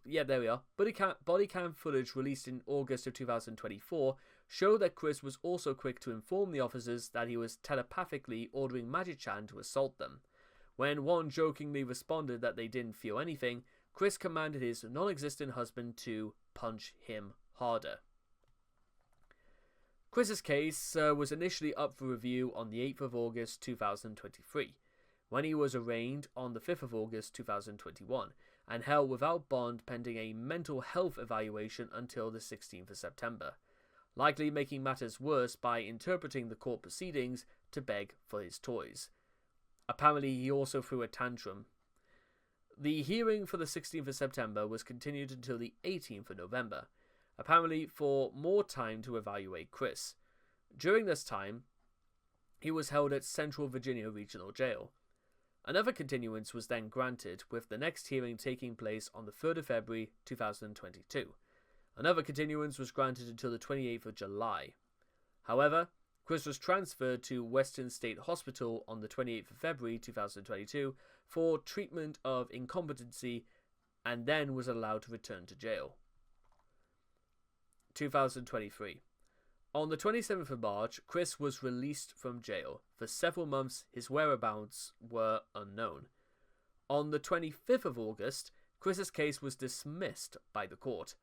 released in August of 2024 showed that Chris was also quick to inform the officers that he was telepathically ordering Magic-chan to assault them. When one jokingly responded that they didn't feel anything, Chris commanded his non-existent husband to punch him harder. Chris's case was initially up for review on the 8th of August 2023, when he was arraigned on the 5th of August 2021, and held without bond pending a mental health evaluation until the 16th of September, likely making matters worse by interpreting the court proceedings to beg for his toys. Apparently, he also threw a tantrum. The hearing for the 16th of September was continued until the 18th of November, apparently for more time to evaluate Chris. During this time, he was held at Central Virginia Regional Jail. Another continuance was then granted, with the next hearing taking place on the 3rd of February 2022. Another continuance was granted until the 28th of July. However, Chris was transferred to Western State Hospital on the 28th of February 2022 for treatment of incompetency, and then was allowed to return to jail. 2023. On the 27th of March, Chris was released from jail. For several months, his whereabouts were unknown. On the 25th of August, Chris's case was dismissed by the court.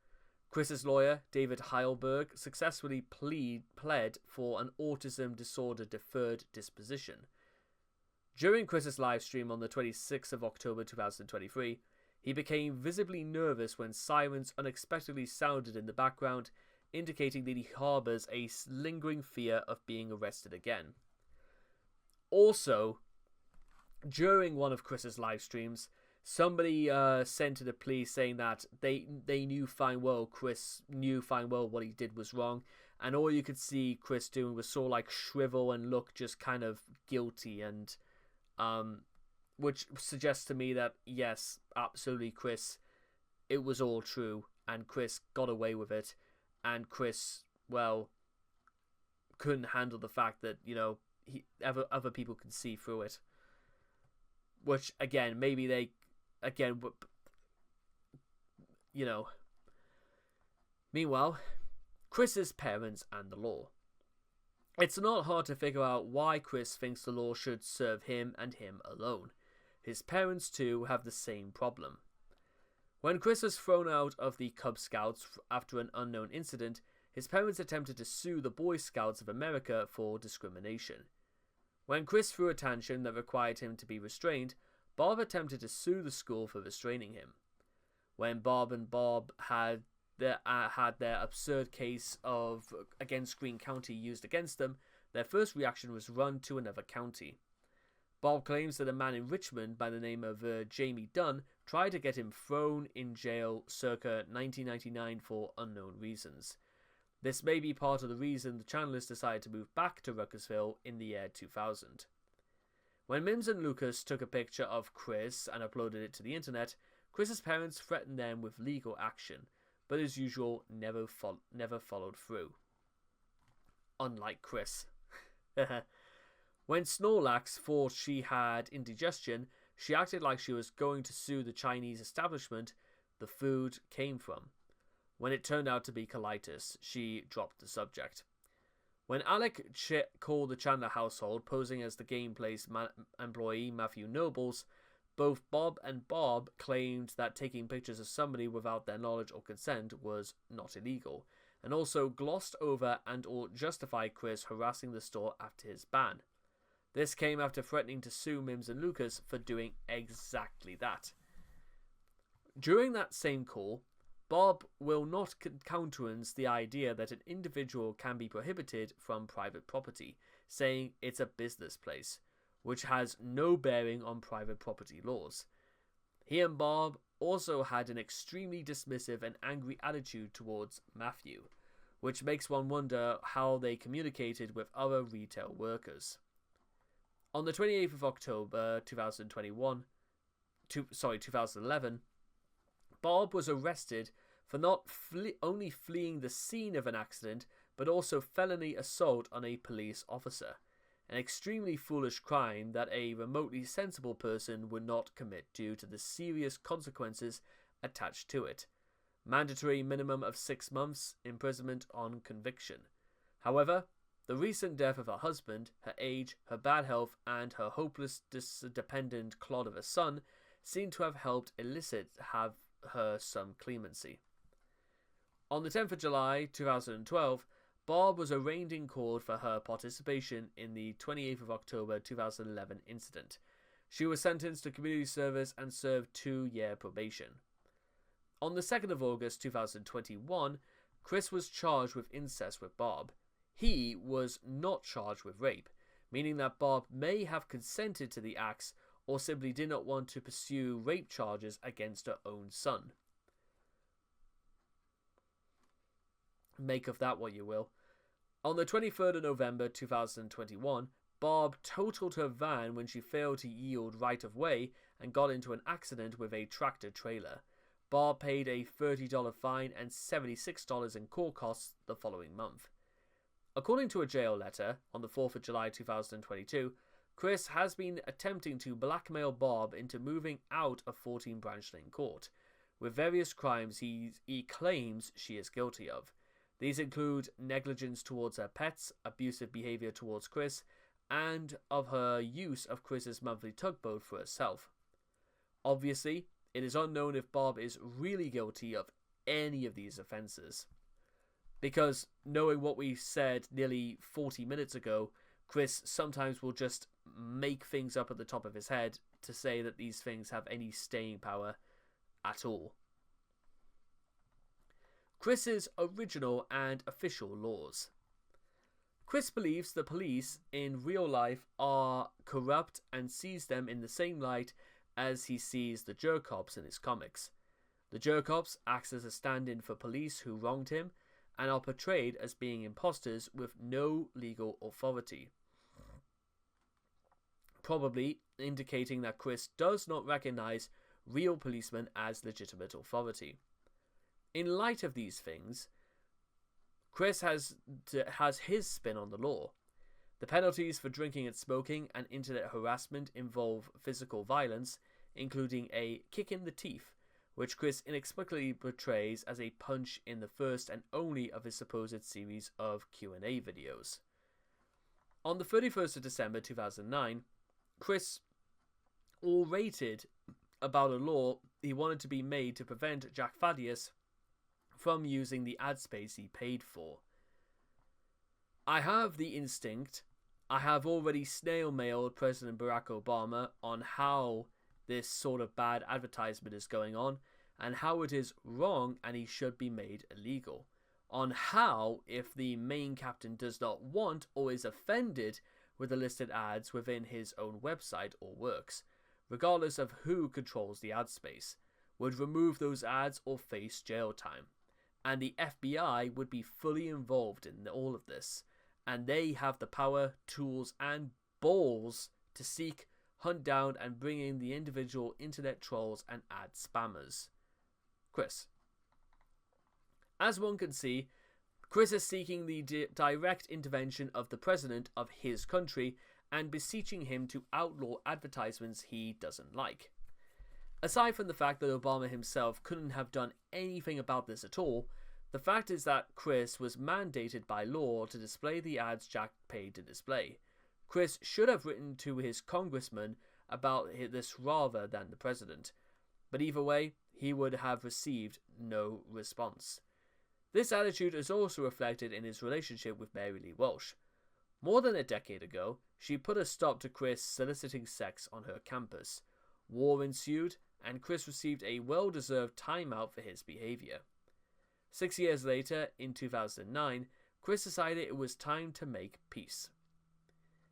Chris's lawyer, David Heilberg, successfully pled for an autism disorder deferred disposition. During Chris's livestream on the 26th of October 2023, he became visibly nervous when sirens unexpectedly sounded in the background, indicating that he harbors a lingering fear of being arrested again. Also, during one of Chris's live streams, somebody sent to the police saying that they knew fine well, Chris knew fine well what he did was wrong, and all you could see Chris doing was sort of like shrivel and look just kind of guilty, and which suggests to me that yes, absolutely, Chris, it was all true, and Chris got away with it, and Chris, well, couldn't handle the fact that, you know, other people can see through it. Which, again, maybe they, again, you know. Meanwhile, Chris's parents and the law. It's not hard to figure out why Chris thinks the law should serve him and him alone. His parents, too, have the same problem. When Chris was thrown out of the Cub Scouts after an unknown incident, his parents attempted to sue the Boy Scouts of America for discrimination. When Chris threw a tantrum that required him to be restrained, Bob attempted to sue the school for restraining him. When Bob and Bob had their absurd case of against Greene County used against them, their first reaction was run to another county. Bob claims that a man in Richmond by the name of Jamie Dunn tried to get him thrown in jail circa 1999 for unknown reasons. This may be part of the reason the Chandlers decided to move back to Ruckersville in the year 2000. When Mims and Lucas took a picture of Chris and uploaded it to the internet, Chris's parents threatened them with legal action, but as usual, never followed through. Unlike Chris. When Snorlax thought she had indigestion, she acted like she was going to sue the Chinese establishment the food came from. When it turned out to be colitis, she dropped the subject. When Alec called the Chandler household, posing as the Gameplay's employee Matthew Nobles, both Bob and Bob claimed that taking pictures of somebody without their knowledge or consent was not illegal, and also glossed over and or justified Chris harassing the store after his ban. This came after threatening to sue Mims and Lucas for doing exactly that. During that same call, Bob will not countenance the idea that an individual can be prohibited from private property, saying it's a business place, which has no bearing on private property laws. He and Bob also had an extremely dismissive and angry attitude towards Matthew, which makes one wonder how they communicated with other retail workers. On the 28th of October 2011, Bob was arrested for not only fleeing the scene of an accident, but also felony assault on a police officer, an extremely foolish crime that a remotely sensible person would not commit due to the serious consequences attached to it. Mandatory minimum of 6 months imprisonment on conviction. However, the recent death of her husband, her age, her bad health, and her hopeless dependent clod of a son seem to have helped have her some clemency. On the 10th of July 2012, Bob was arraigned in court for her participation in the 28th of October 2011 incident. She was sentenced to community service and served 2-year probation. On the 2nd of August 2021, Chris was charged with incest with Bob. He was not charged with rape, meaning that Bob may have consented to the acts or simply did not want to pursue rape charges against her own son. Make of that what you will. On the 23rd of November 2021, Bob totaled her van when she failed to yield right of way and got into an accident with a tractor trailer. Bob paid a $30 fine and $76 in court costs the following month. According to a jail letter, on the 4th of July 2022, Chris has been attempting to blackmail Bob into moving out of 14 Branch Lane Court, with various crimes he claims she is guilty of. These include negligence towards her pets, abusive behavior towards Chris, and of her use of Chris's monthly tugboat for herself. Obviously, it is unknown if Bob is really guilty of any of these offences. Because, knowing what we said nearly 40 minutes ago, Chris sometimes will just make things up at the top of his head to say that these things have any staying power at all. Chris's original and official laws. Chris believes the police in real life are corrupt and sees them in the same light as he sees the jerk-ops in his comics. The jerk-ops acts as a stand-in for police who wronged him and are portrayed as being imposters with no legal authority, probably indicating that Chris does not recognize real policemen as legitimate authority. In light of these things, Chris has his spin on the law. The penalties for drinking and smoking and internet harassment involve physical violence, including a kick in the teeth, which Chris inexplicably portrays as a punch in the first and only of his supposed series of Q&A videos. On the 31st of December 2009, Chris orated about a law he wanted to be made to prevent Jack Thaddeus from using the ad space he paid for. I have the instinct. I have already snail-mailed President Barack Obama on how this sort of bad advertisement is going on and how it is wrong and he should be made illegal. On how, if the main captain does not want or is offended with the listed ads within his own website or works, regardless of who controls the ad space, would remove those ads or face jail time. And the FBI would be fully involved in all of this, and they have the power, tools, and balls to seek, hunt down, and bring in the individual internet trolls and ad spammers. Chris. As one can see, Chris is seeking the direct intervention of the president of his country and beseeching him to outlaw advertisements he doesn't like. Aside from the fact that Obama himself couldn't have done anything about this at all, the fact is that Chris was mandated by law to display the ads Jack paid to display. Chris should have written to his congressman about this rather than the president, but either way, he would have received no response. This attitude is also reflected in his relationship with Mary Lee Walsh. More than a decade ago, she put a stop to Chris soliciting sex on her campus. War ensued, and Chris received a well-deserved timeout for his behavior. 6 years later, in 2009, Chris decided it was time to make peace.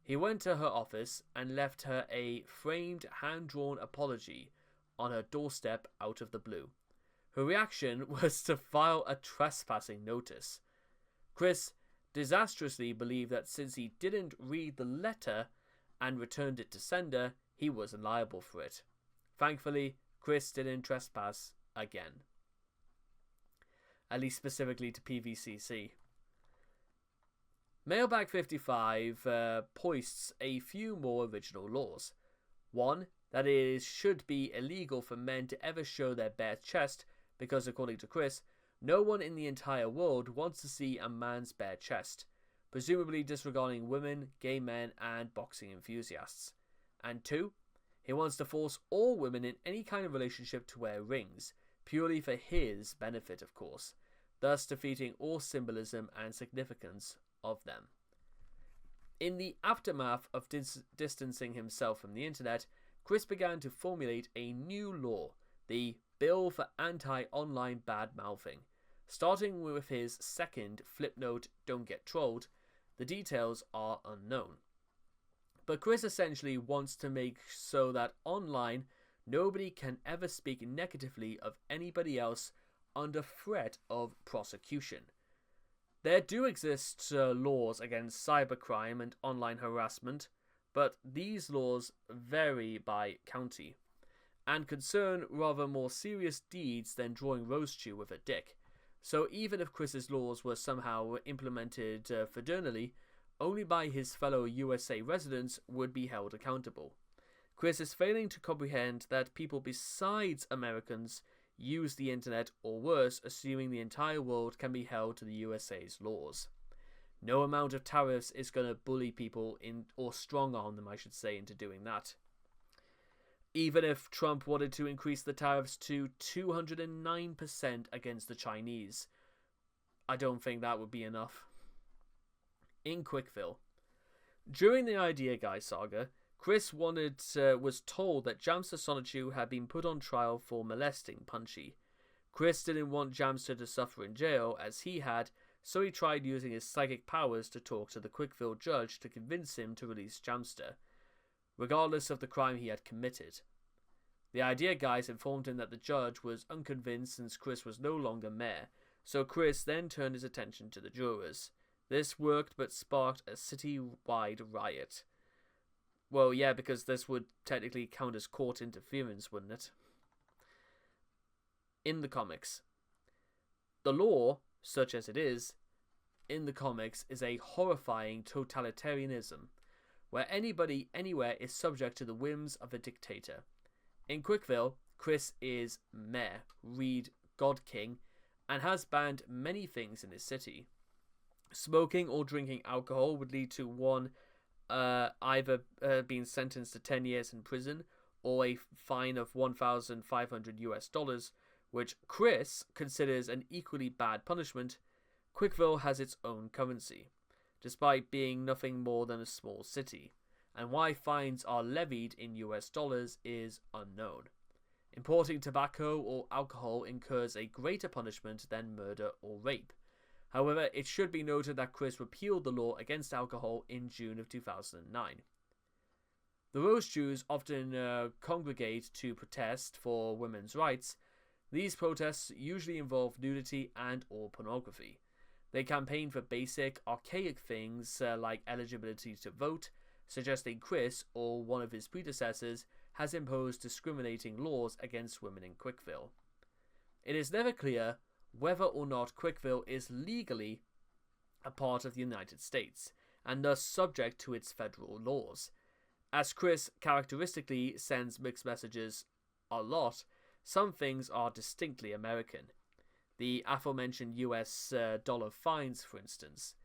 He went to her office and left her a framed, hand-drawn apology on her doorstep out of the blue. Her reaction was to file a trespassing notice. Chris disastrously believed that since he didn't read the letter and returned it to sender, he was liable for it. Thankfully, Chris didn't trespass again. At least specifically to PVCC. Mailbag 55 posts a few more original laws. One, that it should be illegal for men to ever show their bare chest because, according to Chris, no one in the entire world wants to see a man's bare chest, presumably disregarding women, gay men, and boxing enthusiasts. And two, he wants to force all women in any kind of relationship to wear rings, purely for his benefit, of course. thus defeating all symbolism and significance of them. In the aftermath of distancing himself from the internet, Chris began to formulate a new law, the Bill for Anti-Online Bad-Mouthing. Starting with his second Flipnote Don't Get Trolled, the details are unknown. But Chris essentially wants to make so that online nobody can ever speak negatively of anybody else under threat of prosecution. There do exist laws against cybercrime and online harassment, but these laws vary by county, and concern rather more serious deeds than drawing roast-chew with a dick. So even if Chris's laws were somehow implemented federally, only by his fellow USA residents would be held accountable. Chris is failing to comprehend that people besides Americans use the internet, or worse, assuming the entire world can be held to the USA's laws. No amount of tariffs is going to bully people or strong-arm them, I should say, into doing that. Even if Trump wanted to increase the tariffs to 209% against the Chinese, I don't think that would be enough. In CWCville. During the Idea Guy saga, Chris was told that Jamster Sonichu had been put on trial for molesting Punchy. Chris didn't want Jamster to suffer in jail as he had, so he tried using his psychic powers to talk to the CWCville judge to convince him to release Jamster, regardless of the crime he had committed. The Idea Guys informed him that the judge was unconvinced since Chris was no longer mayor, so Chris then turned his attention to the jurors. This worked but sparked a city-wide riot. Well, yeah, because this would technically count as court interference, wouldn't it? In the comics. The law, such as it is, in the comics is a horrifying totalitarianism, where anybody anywhere is subject to the whims of a dictator. In CWCville, Chris is mayor, read God King, and has banned many things in his city. Smoking or drinking alcohol would lead to one either being sentenced to 10 years in prison or a fine of $1,500 US, which Chris considers an equally bad punishment. CWCville has its own currency, despite being nothing more than a small city, and why fines are levied in US dollars is unknown. Importing tobacco or alcohol incurs a greater punishment than murder or rape. However, it should be noted that Chris repealed the law against alcohol in June of 2009. The Rose Jews often congregate to protest for women's rights. These protests usually involve nudity and or pornography. They campaign for basic, archaic things like eligibility to vote, suggesting Chris, or one of his predecessors, has imposed discriminating laws against women in CWCville. It is never clear whether or not CWCville is legally a part of the United States, and thus subject to its federal laws. As Chris characteristically sends mixed messages a lot, some things are distinctly American. The aforementioned US dollar fines, for instance.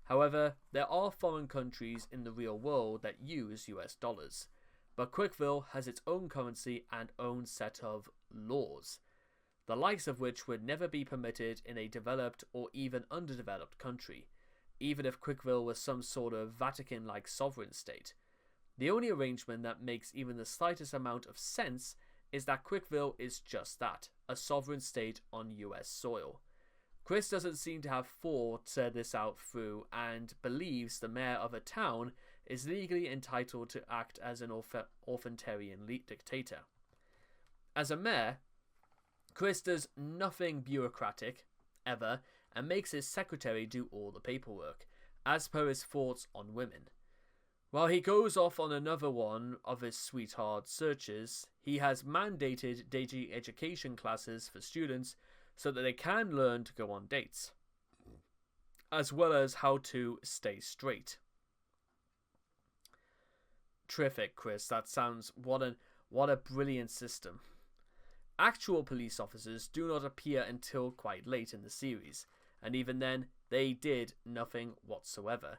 However, there are foreign countries in the real world that use US dollars, but CWCville has its own currency and own set of laws, the likes of which would never be permitted in a developed or even underdeveloped country, even if CWCville was some sort of Vatican-like sovereign state. The only arrangement that makes even the slightest amount of sense is that CWCville is just that, a sovereign state on US soil. Chris doesn't seem to have thought this out through and believes the mayor of a town is legally entitled to act as an authoritarian dictator. As a mayor, Chris does nothing bureaucratic, ever, and makes his secretary do all the paperwork, as per his thoughts on women. While he goes off on another one of his sweetheart searches, he has mandated dating education classes for students so that they can learn to go on dates, as well as how to stay straight. Terrific, Chris. That sounds... what a brilliant system. Actual police officers do not appear until quite late in the series, and even then, they did nothing whatsoever,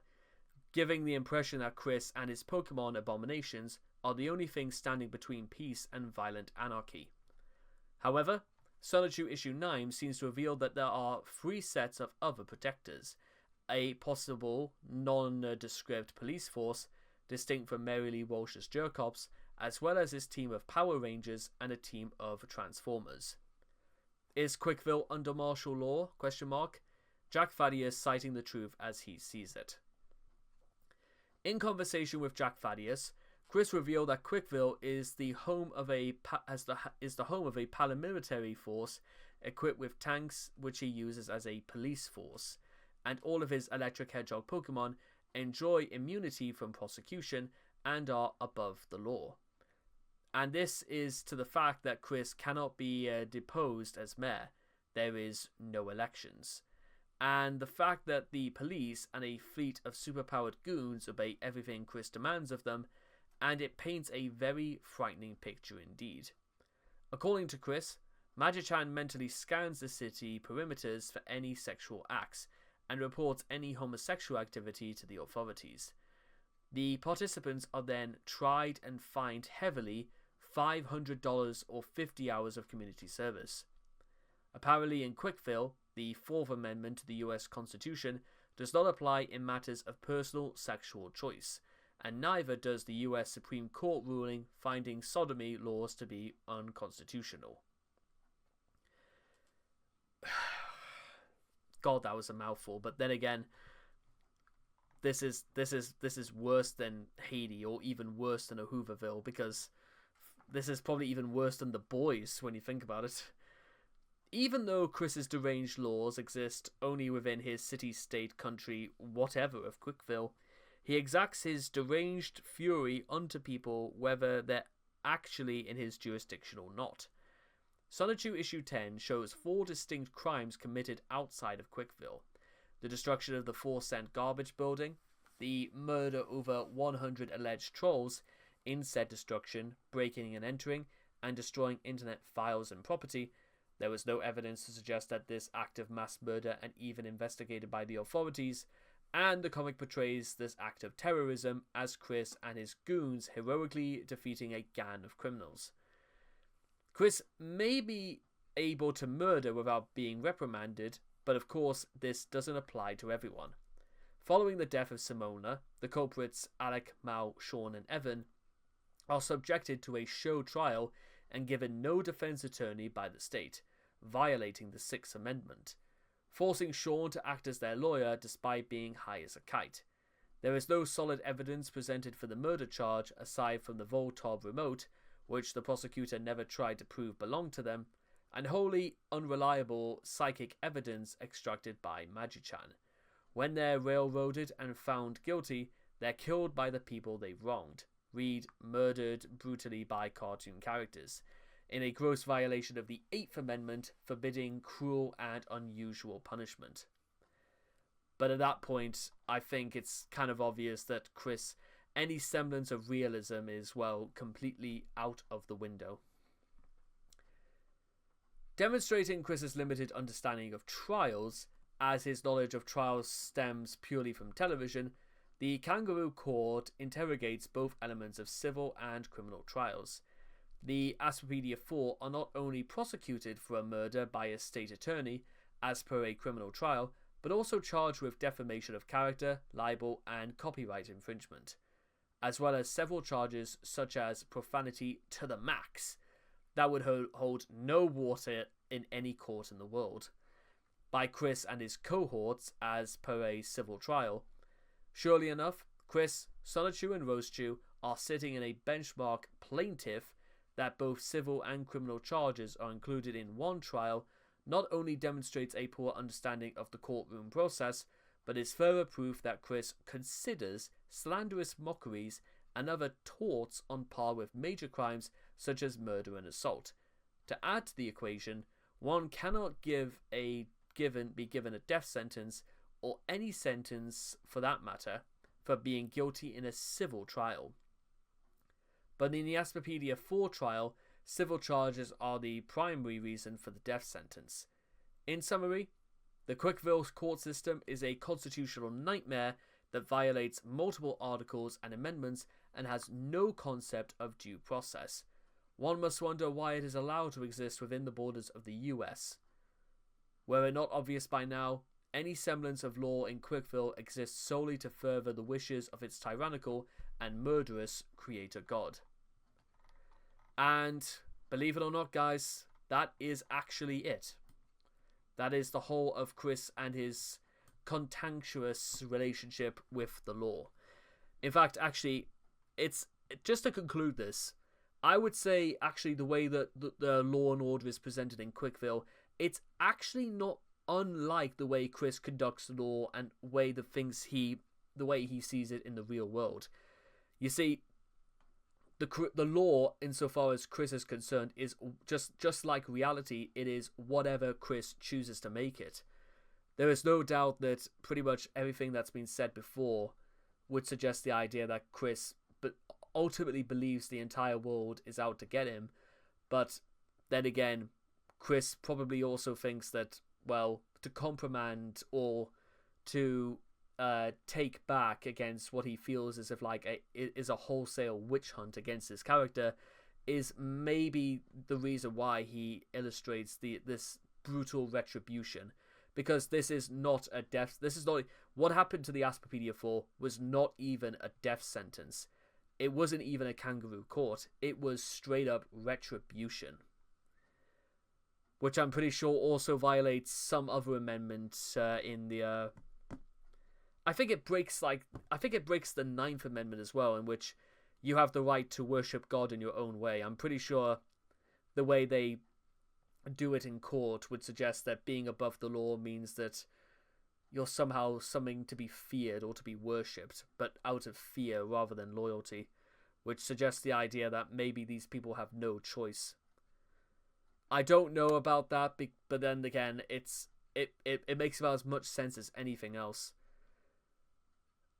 giving the impression that Chris and his Pokemon abominations are the only thing standing between peace and violent anarchy. However, Sonotube Issue 9 seems to reveal that there are 3 sets of other protectors, a possible nondescript police force distinct from Mary Lee Walsh's Jerkops, as well as his team of Power Rangers and a team of Transformers. Is CWCville under martial law? Jack Thaddeus citing the truth as he sees it. In conversation with Jack Thaddeus, Chris revealed that CWCville is the home of a paramilitary force equipped with tanks, which he uses as a police force, and all of his Electric Hedgehog Pokemon enjoy immunity from prosecution and are above the law. And this is to the fact that Chris cannot be deposed as mayor. There is no elections. And the fact that the police and a fleet of superpowered goons obey everything Chris demands of them, and it paints a very frightening picture indeed. According to Chris, Magi-chan mentally scans the city perimeters for any sexual acts, and reports any homosexual activity to the authorities. The participants are then tried and fined heavily $500 or 50 hours of community service. Apparently in CWCville, the 4th Amendment to the US Constitution does not apply in matters of personal sexual choice, and neither does the US Supreme Court ruling finding sodomy laws to be unconstitutional. God, that was a mouthful, but then again, this is worse than Haiti, or even worse than a Hooverville, because this is probably even worse than The Boys when you think about it. Even though Chris's deranged laws exist only within his city-state country whatever of CWCville, he exacts his deranged fury onto people whether they're actually in his jurisdiction or not. Sonotube Issue 10 shows 4 distinct crimes committed outside of CWCville: the destruction of the 4-cent garbage building, the murder over 100 alleged trolls, incest destruction, breaking and entering, and destroying internet files and property. There was no evidence to suggest that this act of mass murder and even investigated by the authorities, and the comic portrays this act of terrorism as Chris and his goons heroically defeating a gang of criminals. Chris may be able to murder without being reprimanded, but of course this doesn't apply to everyone. Following the death of Simona, the culprits Alec, Mao, Sean and Evan are subjected to a show trial and given no defense attorney by the state, violating the 6th Amendment, forcing Sean to act as their lawyer despite being high as a kite. There is no solid evidence presented for the murder charge aside from the Voltov remote, which the prosecutor never tried to prove belonged to them, and wholly unreliable psychic evidence extracted by Magi-chan. When they're railroaded and found guilty, they're killed by the people they've wronged. Read, murdered brutally by cartoon characters, in a gross violation of the 8th Amendment forbidding cruel and unusual punishment. But at that point, I think it's kind of obvious that Chris, any semblance of realism is, well, completely out of the window. Demonstrating Chris's limited understanding of trials, as his knowledge of trials stems purely from television, the Kangaroo Court interrogates both elements of civil and criminal trials. The Asperpedia 4 are not only prosecuted for a murder by a state attorney, as per a criminal trial, but also charged with defamation of character, libel, and copyright infringement, as well as several charges such as profanity to the max that would hold no water in any court in the world, by Chris and his cohorts as per a civil trial. Surely enough, Chris, Sonichu, and Rosechew are sitting in a benchmark plaintiff that both civil and criminal charges are included in one trial not only demonstrates a poor understanding of the courtroom process, but is further proof that Chris considers slanderous mockeries and other torts on par with major crimes such as murder and assault. To add to the equation, one cannot be given a death sentence, or any sentence for that matter, for being guilty in a civil trial. But in the Asperpedia 4 trial, civil charges are the primary reason for the death sentence. In summary, the CWCville court system is a constitutional nightmare that violates multiple articles and amendments and has no concept of due process. one must wonder why it is allowed to exist within the borders of the US. Were it not obvious by now, any semblance of law in CWCville exists solely to further the wishes of its tyrannical and murderous creator god. And believe it or not, guys, that is actually it. That is the whole of Chris and his contentious relationship with the law. In fact, actually, it's just to conclude this, I would say actually the way that the law and order is presented in CWCville, it's actually not unlike the way Chris conducts the law and the way he sees it in the real world. You see, the law, insofar as Chris is concerned, is just like reality. It is whatever Chris chooses to make it. There is no doubt that pretty much everything that's been said before would suggest the idea that Chris ultimately believes the entire world is out to get him. But then again, Chris probably also thinks that, well, to comprimand or to take back against what he feels as if is a wholesale witch hunt against his character is maybe the reason why he illustrates this brutal retribution. Because this is not a death. This is not what happened to the Asperpedia 4 was not even a death sentence. It wasn't even a kangaroo court. It was straight up retribution, which I'm pretty sure also violates some other amendments in the. I think it breaks the Ninth Amendment as well, in which you have the right to worship God in your own way. I'm pretty sure the way they do it in court would suggest that being above the law means that you're somehow something to be feared or to be worshipped, but out of fear rather than loyalty, which suggests the idea that maybe these people have no choice. I don't know about that, but then again, it makes about as much sense as anything else.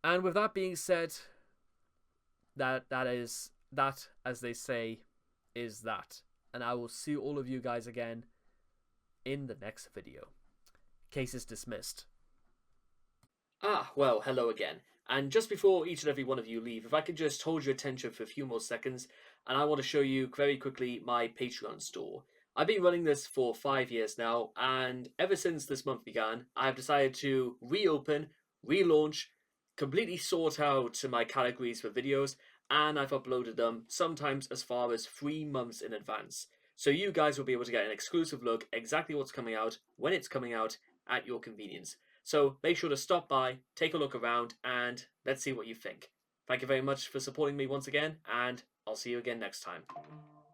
And with that being said, that, as they say, is that. And I will see all of you guys again in the next video. Case is dismissed. Well, hello again. And just before each and every one of you leave, if I could just hold your attention for a few more seconds, and I want to show you very quickly my Patreon store. I've been running this for 5 years now, and ever since this month began, I have decided to reopen, relaunch, completely sort out my categories for videos, and I've uploaded them sometimes as far as 3 months in advance. So you guys will be able to get an exclusive look exactly what's coming out, when it's coming out, at your convenience. So make sure to stop by, take a look around, and let's see what you think. Thank you very much for supporting me once again, and I'll see you again next time.